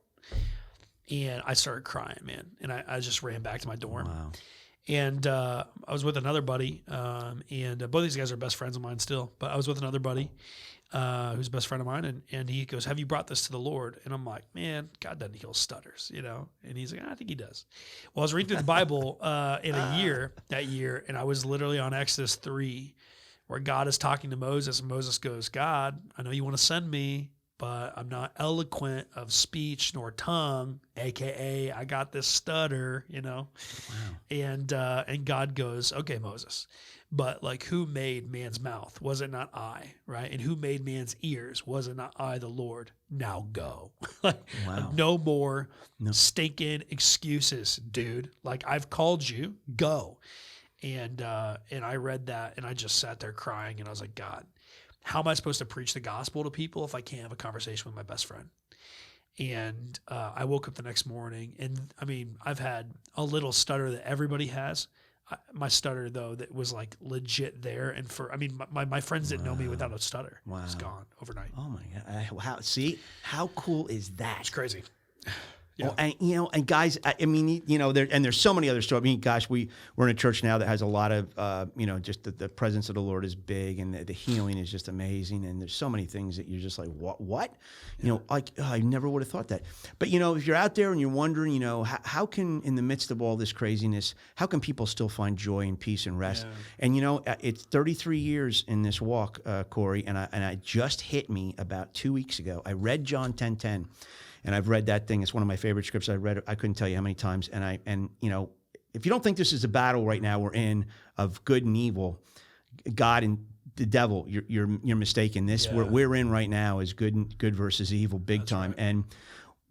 And I started crying, man. And I just ran back to my dorm. Wow. And I was with another buddy, and both these guys are best friends of mine still. But I was with another buddy who's a best friend of mine, and he goes, "Have you brought this to the Lord?" And I'm like, "Man, God doesn't heal stutters, And he's like, "I think he does." Well, I was reading through the Bible in that year, and I was literally on Exodus 3, where God is talking to Moses, and Moses goes, "God, I know you want to send me, but I'm not eloquent of speech nor tongue, AKA I got this stutter, Wow. And God goes, "Okay, Moses, but like, who made man's mouth? Was it not I, right? And who made man's ears? Was it not I, the Lord? Now go." Wow. No more stinking excuses, dude. Like, I've called you, go. And I read that, and I just sat there crying, and I was like, God, how am I supposed to preach the gospel to people if I can't have a conversation with my best friend? And I woke up the next morning, and I mean, I've had a little stutter that everybody has. My stutter, though, that was like legit there. And my friends didn't know me without a stutter. Wow. It's gone overnight. Oh my God. How cool is that? It's crazy. Yeah. Oh, and and guys, I mean, there's so many other stories. I mean, gosh, we're in a church now that has a lot of, just the presence of the Lord is big, and the healing is just amazing. And there's so many things that you're just like, what? I never would have thought that. But if you're out there and you're wondering, how can, in the midst of all this craziness, how can people still find joy and peace and rest? Yeah. And it's 33 years in this walk, Cory, and I just hit me about 2 weeks ago. I read John 10:10. And I've read that thing. It's one of my favorite scripts. I read it. I couldn't tell you how many times. And if you don't think this is a battle right now we're in of good and evil, God and the devil, you're mistaken. This we're in right now is good versus evil, big time. Right. And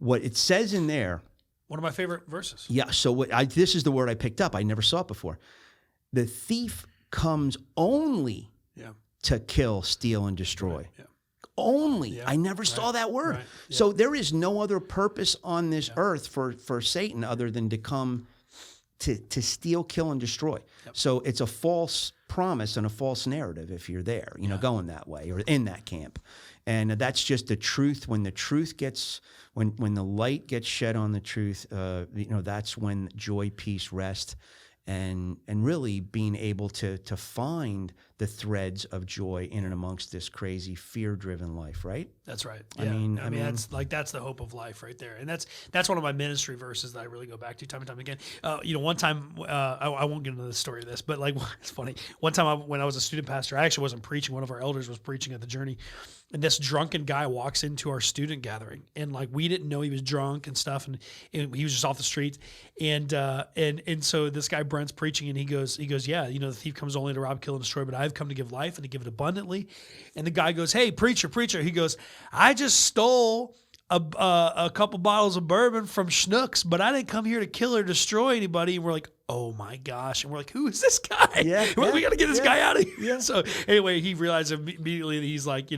what it says in there, one of my favorite verses. Yeah. So this is the word I picked up. I never saw it before. The thief comes only to kill, steal, and destroy. Right. Yeah. Only. Yeah, I never saw that word. Right, yeah. So there is no other purpose on this earth for Satan other than to come to steal, kill, and destroy. Yep. So it's a false promise and a false narrative if you're there, going that way or in that camp. And that's just the truth. When the truth gets, when the light gets shed on the truth, that's when joy, peace, rest, and really being able to find the threads of joy in and amongst this crazy fear-driven life, right? That's right. Yeah. I mean, that's the hope of life right there, and that's one of my ministry verses that I really go back to time and time again. One time, I won't get into the story of this, but it's funny. One time when I was a student pastor, I actually wasn't preaching. One of our elders was preaching at the Journey, and this drunken guy walks into our student gathering, and we didn't know he was drunk and stuff, and he was just off the street, and so this guy Brent's preaching, and he goes, yeah, the thief comes only to rob, kill, and destroy, but I've come to give life and to give it abundantly. And the guy goes, "Hey, preacher." He goes, "I just stole a couple bottles of bourbon from Schnucks, but I didn't come here to kill or destroy anybody." And we're like, "Oh my gosh!" And we're like, "Who is this guy? We got to get this guy out of here." Yeah. So anyway, he realized immediately that he's like,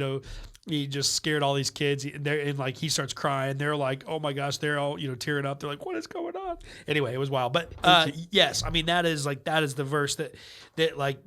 he just scared all these kids, and he starts crying. They're like, "Oh my gosh!" They're all tearing up. They're like, "What is going on?" Anyway, it was wild. But yes, I mean that is the verse that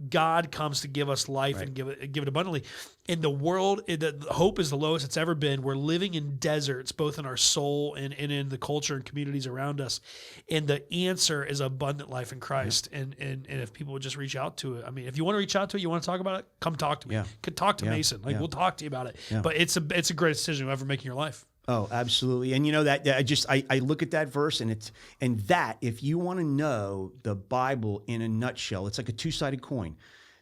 God comes to give us life and give it abundantly. In the world, the hope is the lowest it's ever been. We're living in deserts, both in our soul and in the culture and communities around us. And the answer is abundant life in Christ. And if people would just reach out to it, I mean, if you want to reach out to it, you want to talk about it, come talk to me. Yeah. Talk to Mason. We'll talk to you about it. Yeah. But it's a great decision you ever make in your life. Oh, absolutely. And you know that I look at that verse and that if you want to know the Bible in a nutshell, it's like a two-sided coin.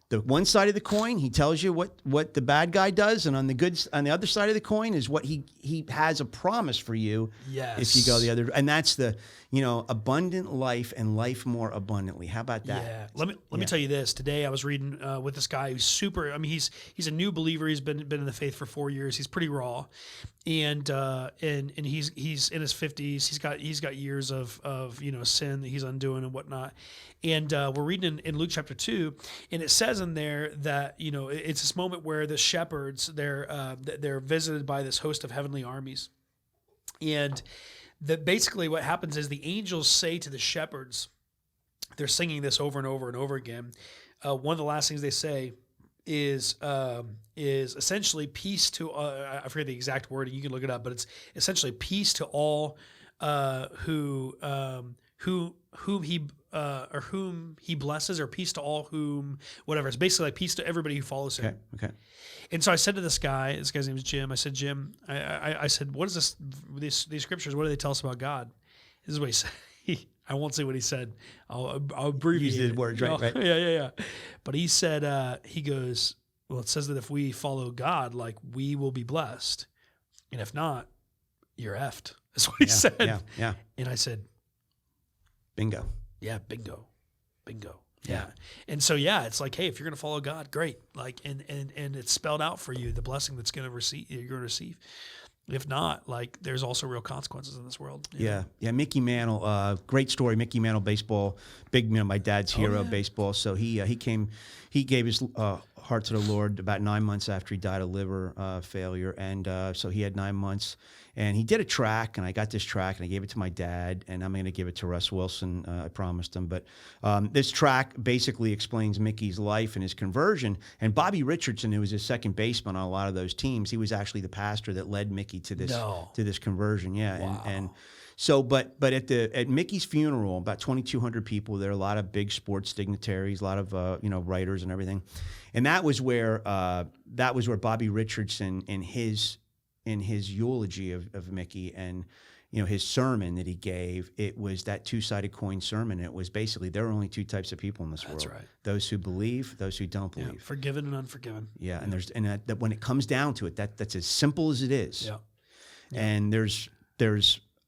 The one side of the coin, he tells you what the bad guy does, and on the other side of the coin is what he has a promise for you. Yes. If you go the other, and that's the abundant life and life more abundantly. How about that? Yeah. Let me tell you this. Today I was reading with this guy who's super. I mean, he's a new believer. He's been in the faith for 4 years. He's pretty raw, and he's in his 50s. He's got years of sin that he's undoing and whatnot. And we're reading in Luke chapter 2, and it says in there that it's this moment where the shepherds they're visited by this host of heavenly armies, and that basically what happens is the angels say to the shepherds, they're singing this over and over and over again. One of the last things they say is essentially peace to I forget the exact wording. You can look it up, but it's essentially peace to all whom he blesses, or peace to all whom whatever. It's basically like peace to everybody who follows him. Okay. And so I said to this guy's name is Jim. I said, Jim, I said, what is these scriptures? What do they tell us about God? This is what he said. I won't say what he said. I'll abbreviate. Use the words, right? Yeah. But he said, he goes, well, it says that if we follow God, like we will be blessed. And if not, you're effed. That's what he said. Yeah. And I said, bingo. Yeah, bingo. Yeah. And so, it's like, hey, if you're going to follow God, great. Like, and it's spelled out for you, the blessing that's going to you're going to receive. If not, like, there's also real consequences in this world. Yeah. Mickey Mantle, great story. Mickey Mantle, baseball, big, my dad's hero, baseball. So he gave his heart to the Lord about 9 months after he died of liver failure. And so he had 9 months. And he did a track, and I got this track, and I gave it to my dad, and I'm going to give it to Russ Wilson. I promised him. But this track basically explains Mickey's life and his conversion. And Bobby Richardson, who was his second baseman on a lot of those teams, he was actually the pastor that led Mickey to this conversion. Yeah. Wow. And so, but at Mickey's funeral, about 2,200 people there, a lot of big sports dignitaries, a lot of writers and everything, and that was where Bobby Richardson in his eulogy of Mickey and his sermon that he gave, it was that two-sided coin sermon. It was basically there are only two types of people in this world: That's right. those who believe, those who don't believe. Yeah, forgiven and unforgiven. Yeah, and that when it comes down to it, that's as simple as it is. Yeah. And there's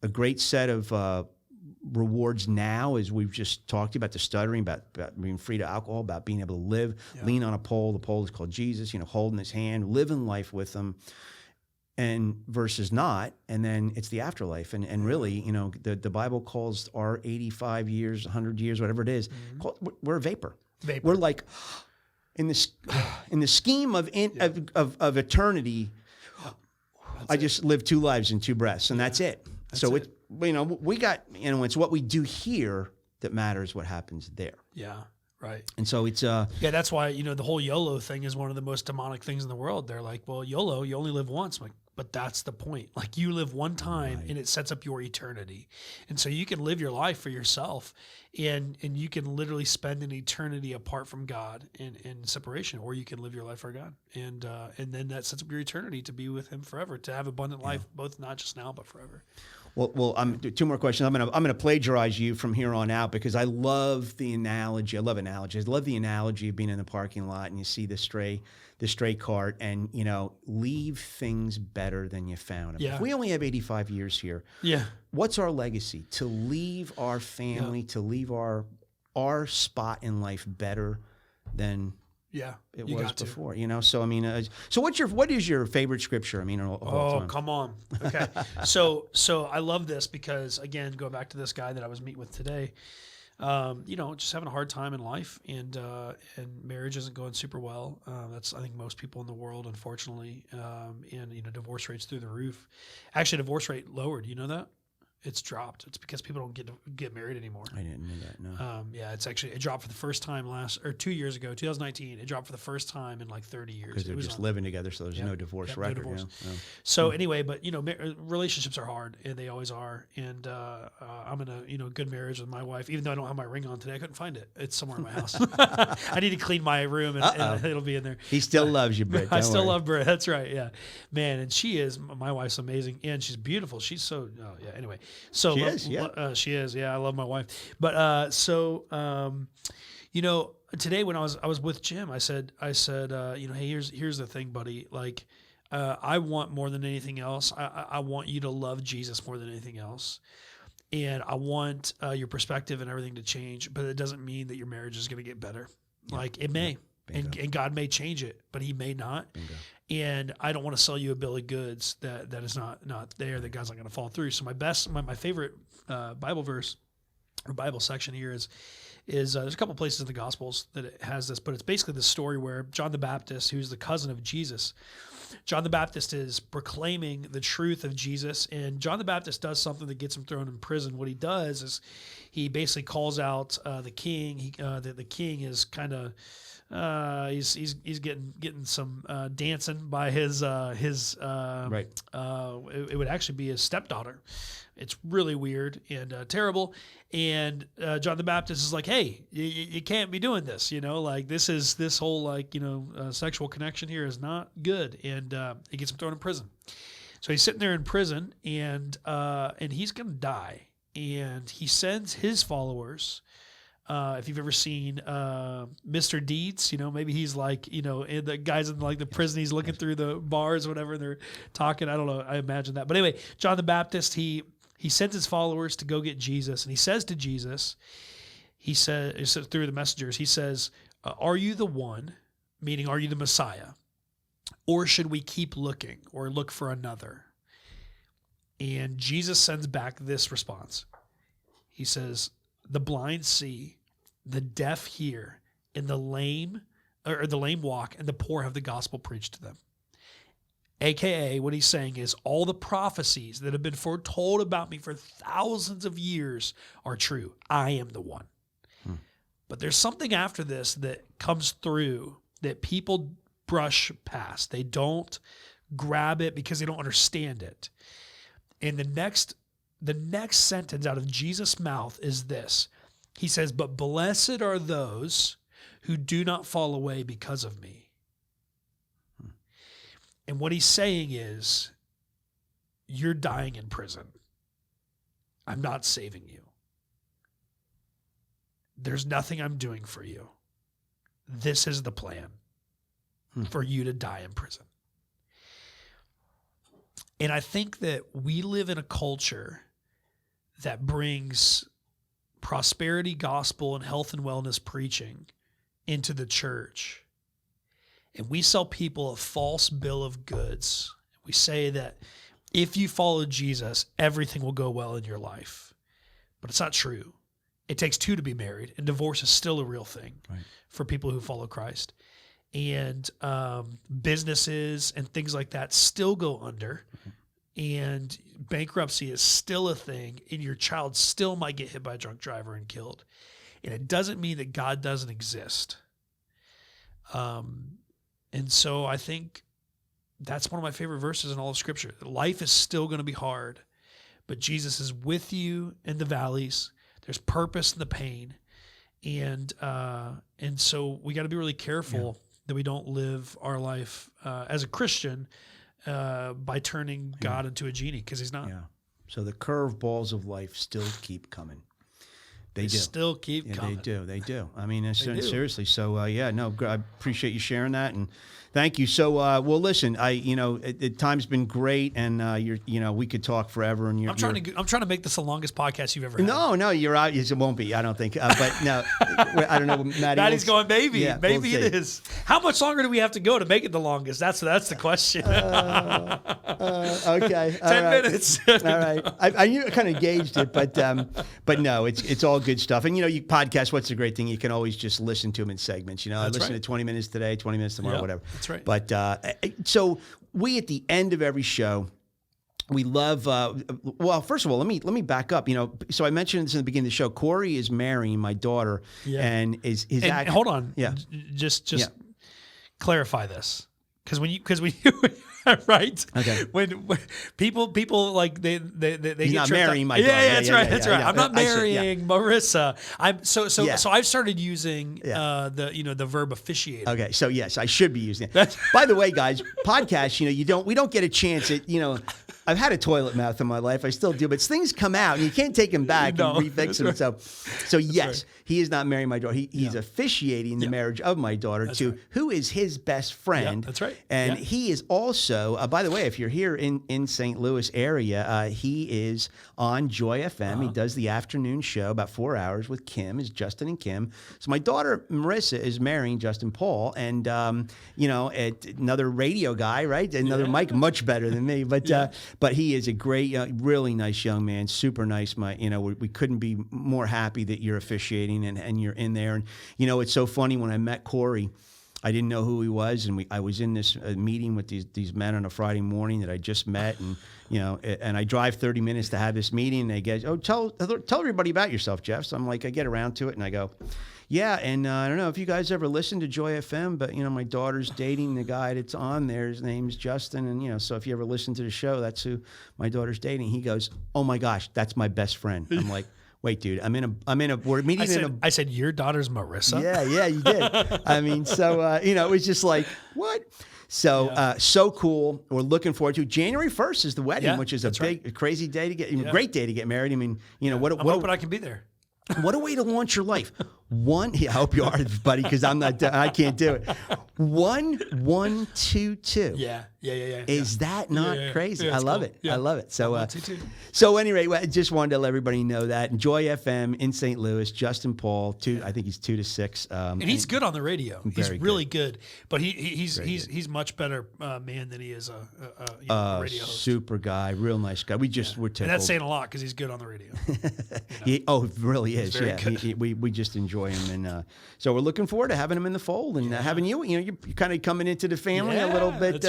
a great set of rewards now, as we've just talked about the stuttering, about being free to alcohol, about being able to live, lean on a pole. The pole is called Jesus, holding his hand, living life with him, and versus not. And then it's the afterlife. And really, the Bible calls our 85 years, 100 years, whatever it is, we're a vapor. We're like, in the scheme of eternity, I just live 2 lives in 2 breaths, and that's it. So we got, it's what we do here that matters, what happens there. Yeah, right. And so it's that's why the whole YOLO thing is one of the most demonic things in the world. They're like, well, YOLO, you only live once. I'm like, but that's the point. Like, you live one time, and it sets up your eternity. And so you can live your life for yourself, and you can literally spend an eternity apart from God in separation, or you can live your life for God, and then that sets up your eternity to be with Him forever, to have abundant life, both not just now but forever. Well, 2 more questions. I'm gonna plagiarize you from here on out, because I love the analogy. I love analogies. I love the analogy of being in the parking lot and you see the stray cart, and leave things better than you found them. Yeah. If we only have 85 years here, what's our legacy? To leave our family, to leave our spot in life better than it was before. So I mean, so what is your favorite scripture? I mean, of all time? Come on. Okay. So I love this because, again, going back to this guy that I was meeting with today, just having a hard time in life, and marriage isn't going super well. That's, I think, most people in the world, unfortunately. And divorce rates through the roof. Actually, divorce rate lowered. You know that? It's dropped. It's because people don't get married anymore. I didn't know that. No. Yeah, it dropped for the first time 2 years ago, 2019. It dropped for the first time in like 30 years. Because they're just living together, so there's no divorce record. No divorce. Yeah. So anyway, but relationships are hard, and they always are. And I'm in a good marriage with my wife, even though I don't have my ring on today. I couldn't find it. It's somewhere in my house. I need to clean my room, and it'll be in there. He still loves you, Britt. I still love Britt. That's right. Yeah, man. And my wife's amazing, and she's beautiful. She's so Anyway, so she is. Yeah. She is. Yeah, I love my wife. But today when I was with Jim, I said, hey, here's the thing, buddy. Like, I want more than anything else. I want you to love Jesus more than anything else. And I want your perspective and everything to change, but it doesn't mean that your marriage is going to get better. Yeah. Like it may, and God may change it, but he may not. Bingo. And I don't want to sell you a bill of goods that is not there, that God's not going to follow through. So my favorite Bible verse or Bible section here is there's a couple places in the Gospels that it has this, but it's basically the story where John the Baptist, who's the cousin of Jesus, John the Baptist is proclaiming the truth of Jesus, and John the Baptist does something that gets him thrown in prison. What he does is he basically calls out the king. The king is kind of he's getting some dancing by his right. It would actually be his stepdaughter. It's really weird and terrible. And John the Baptist is like, hey, you can't be doing this. Like this whole sexual connection here is not good. And he gets him thrown in prison. So he's sitting there in prison, and he's going to die. And he sends his followers. If you've ever seen Mr. Deeds, maybe he's like, and the guys in like the prison, he's looking through the bars or whatever, and they're talking. I don't know. I imagine that. But anyway, John the Baptist, he sends his followers to go get Jesus, and he says to Jesus, he says through the messengers, he says, are you the one, meaning are you the Messiah, or should we keep looking or look for another? And Jesus sends back this response. He says, the blind see, the deaf hear, and the lame walk, and the poor have the gospel preached to them. AKA, what he's saying is all the prophecies that have been foretold about me for thousands of years are true. I am the one. But there's something after this that comes through that people brush past. They don't grab it because they don't understand it. And the next sentence out of Jesus' mouth is this. He says, but blessed are those who do not fall away because of me. And what he's saying is, you're dying in prison. I'm not saving you. There's nothing I'm doing for you. This is the plan for you to die in prison. And I think that we live in a culture that brings prosperity gospel and health and wellness preaching into the church. And we sell people a false bill of goods. We say that if you follow Jesus, everything will go well in your life. But it's not true. It takes two to be married, and divorce is still a real thing for people who follow Christ. And businesses and things like that still go under. And bankruptcy is still a thing, and your child still might get hit by a drunk driver and killed. And it doesn't mean that God doesn't exist. And so I think that's one of my favorite verses in all of Scripture. Life is still going to be hard, but Jesus is with you in the valleys. There's purpose in the pain. And so we got to be really careful that we don't live our life as a Christian by turning God into a genie, because he's not. Yeah. So the curveballs of life still keep coming. They do. Still keep coming. They do. I mean, seriously. So, I appreciate you sharing that, and thank you. So, well, listen, time's been great, and we could talk forever. And I'm trying to make this the longest podcast you've ever had. No, you're out. It won't be. I don't think. But no, I don't know. Maddie's going, maybe it is. How much longer do we have to go to make it the longest? That's the question. Okay. 10 minutes. All right. I kind of gauged it, but no, it's all good stuff. And you podcast. What's the great thing? You can always just listen to them in segments. I listen to 20 minutes today, 20 minutes tomorrow, whatever. That's right. But so we at the end of every show, We love. Well, first of all, let me back up. So I mentioned this in the beginning of the show. Cory is marrying my daughter, and is hold on. Yeah, just clarify this, because when you right. Okay. When people like they He's get not tripped marrying up. my daughter. That's right. That's right. I'm not I should- marrying Marissa. So I've started using the verb officiating. Okay, so yes, I should be using it. By the way, guys, podcasts, we don't get a chance at, I've had a toilet mouth in my life. I still do, but things come out and you can't take them back and refix them. Right. So yes, he is not marrying my daughter. He's officiating the marriage of my daughter who is his best friend. Yeah, that's right. And he is also, by the way, if you're here in St. Louis area, he is on Joy FM. He does the afternoon show, about 4 hours with Kim, is Justin and Kim. So my daughter, Marissa, is marrying Justin Paul, and, another radio guy, right? Another Mike, much better than me. But he is a great, really nice young man, super nice. We couldn't be more happy that you're officiating and you're in there. And, it's so funny, when I met Cory, I didn't know who he was, and I was in this meeting with these men on a Friday morning that I just met, and and I drive 30 minutes to have this meeting, and they go, "Oh, tell everybody about yourself, Jeff." So I'm like, I get around to it, and I go, "Yeah, and I don't know if you guys ever listen to Joy FM, but my daughter's dating the guy that's on there. His name's Justin, and so if you ever listen to the show, that's who my daughter's dating." He goes, "Oh my gosh, that's my best friend." I'm like, "Wait, dude, we're meeting I said, your daughter's Marissa? Yeah, you did. I mean, so, it was just like, what? So, so cool. We're looking forward to it. January 1st is the wedding, which is a crazy day to get, great day to get married. I mean, I'm hoping I can be there. What a way to launch your life. I hope you are, buddy, because I can't do it. 1, 1, 2, 2. Yeah. Is that not crazy? Yeah, I love cool. it. Yeah. I love it. So, 1, 2, 2. So anyway, I just wanted to let everybody know that. Joy FM in St. Louis, Justin Paul, I think he's 2 to 6. And he's good on the radio. He's really good. But he's much better man than he is a radio host. Super guy, real nice guy. We're tickled. And that's saying a lot, because he's good on the radio. He really is. Very good. We just enjoy him, and so we're looking forward to having him in the fold and having you. You're kind of coming into the family a little bit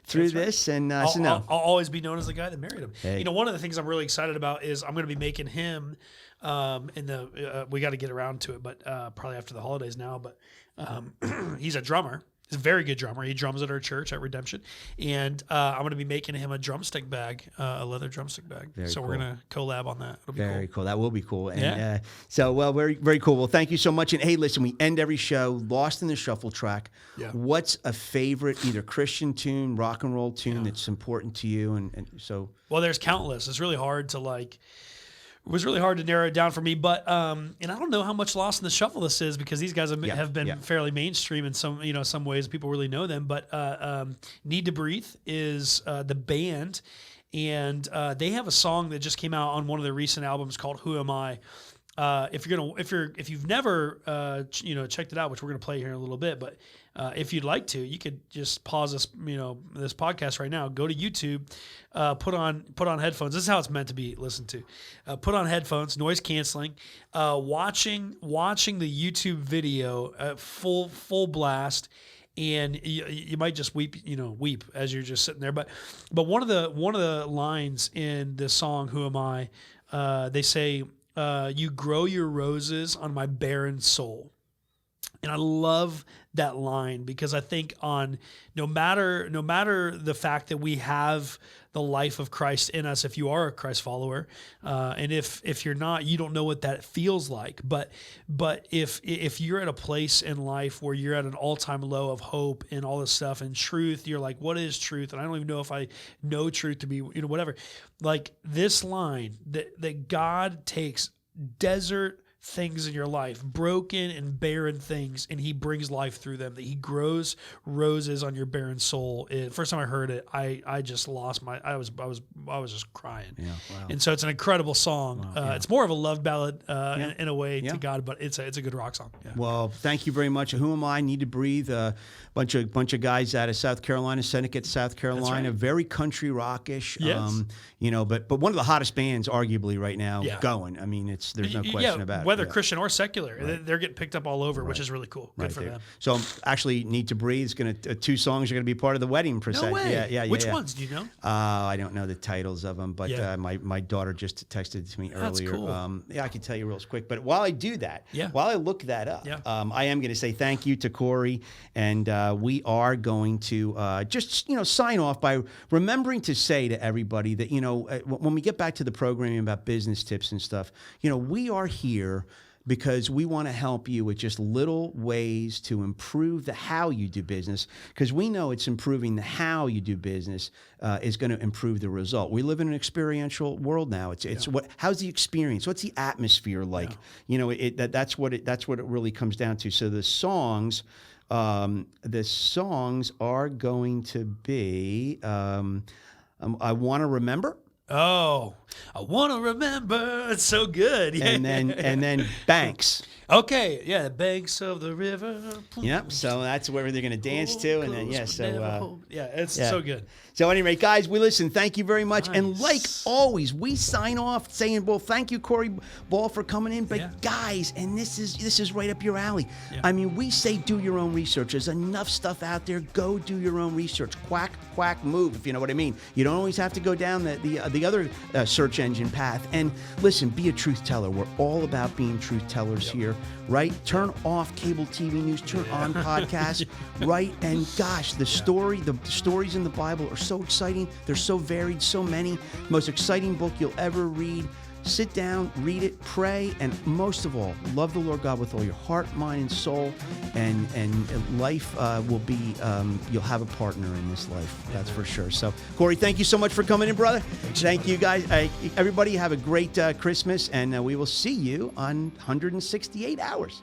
through this, and I'll always be known as the guy that married him. Hey. One of the things I'm really excited about is I'm going to be making him. We got to get around to it, but probably after the holidays now. But he's a drummer. He's a very good drummer. He drums at our church at Redemption, and I'm going to be making him a drumstick bag, a leather drumstick bag. We're going to collab on that. It'll be very cool. That will be cool. And, yeah. Very, very cool. Well, thank you so much. And hey, listen, we end every show Lost in the Shuffle track. Yeah. What's a favorite either Christian tune, rock and roll tune that's important to you? And so, well, there's countless. It's really hard to It was really hard to narrow it down for me, but and I don't know how much Lost in the Shuffle this is, because these guys have been fairly mainstream in some ways. People really know them, but Need to Breathe is the band, and they have a song that just came out on one of their recent albums called "Who Am I." If you've never checked it out, which we're gonna play here in a little bit, but if you'd like to, you could just pause this this podcast right now, go to YouTube, put on headphones. This is how it's meant to be listened to. Put on headphones, noise canceling, watching the YouTube video at full blast. And you might just weep as you're just sitting there. But one of the lines in the song "Who Am I," they say, "You grow your roses on my barren soul." And I love that line, because I think no matter the fact that we have the life of Christ in us, if you are a Christ follower, and if you're not, you don't know what that feels like. But if you're at a place in life where you're at an all-time low of hope and all this stuff and truth, you're like, what is truth? And I don't even know if I know truth to be, whatever. Like this line that God takes desert things in your life, broken and barren things, and he brings life through them, that he grows roses on your barren soul. First time I heard it, I just lost I was just crying. Yeah, wow. And so it's an incredible song. Wow, yeah. It's more of a love ballad in a way to God, but it's a good rock song. Yeah. Well, thank you very much. Who Am I? Need to Breathe. Bunch of guys out of South Carolina, Seneca, South Carolina. Right. Very country rockish. Yes. But one of the hottest bands, arguably right now, going. I mean, there's no question about it. whether Christian or secular. Right. They're getting picked up all over, which is really cool. Good Right for there. them. So actually, Need to Breathe is going to 2 songs are going to be part of the wedding procession. No way. Yeah. Which ones do you know? I don't know the titles of them, but Yeah. my daughter just texted to me That's earlier. cool. Yeah, I can tell you real quick. But while I do that, Yeah. while I look that up, Yeah. I am going to say thank you to Cory, and we are going to just sign off by remembering to say to everybody that when we get back to the programming about business tips and stuff, we are here because we want to help you with just little ways to improve the how you do business, because we know it's improving the how you do business is going to improve the result. We live in an experiential world now. It's how's the experience? What's the atmosphere like? That's what it really comes down to. So the songs are going to be I Want to Remember. Oh, I want to remember. It's so good. Yeah. And then Banks. Okay, yeah, the banks of the river. Yep. So that's where they're going to dance to, and then it's so good. So anyway, guys, we listen. Thank you very much, and like Nice. always, we sign off saying, "Well, thank you, Cory Ball, for coming in." But Yeah. guys, and this is right up your alley. Yeah. I mean, we say do your own research. There's enough stuff out there. Go do your own research. Quack, quack, move. If you know what I mean. You don't always have to go down the other search engine path. And listen, be a truth teller. We're all about being truth tellers here, right? Turn off cable TV news. Turn on podcasts, right? And gosh, the stories in the Bible are so exciting. They're so varied, so many. Most exciting book you'll ever read. Sit down, read it, pray, and most of all, love the Lord God with all your heart, mind, and soul. And life will be, you'll have a partner in this life. That's for sure. So, Cory, thank you so much for coming in, brother. Thank you, guys. Everybody have a great Christmas, and we will see you on 168 hours.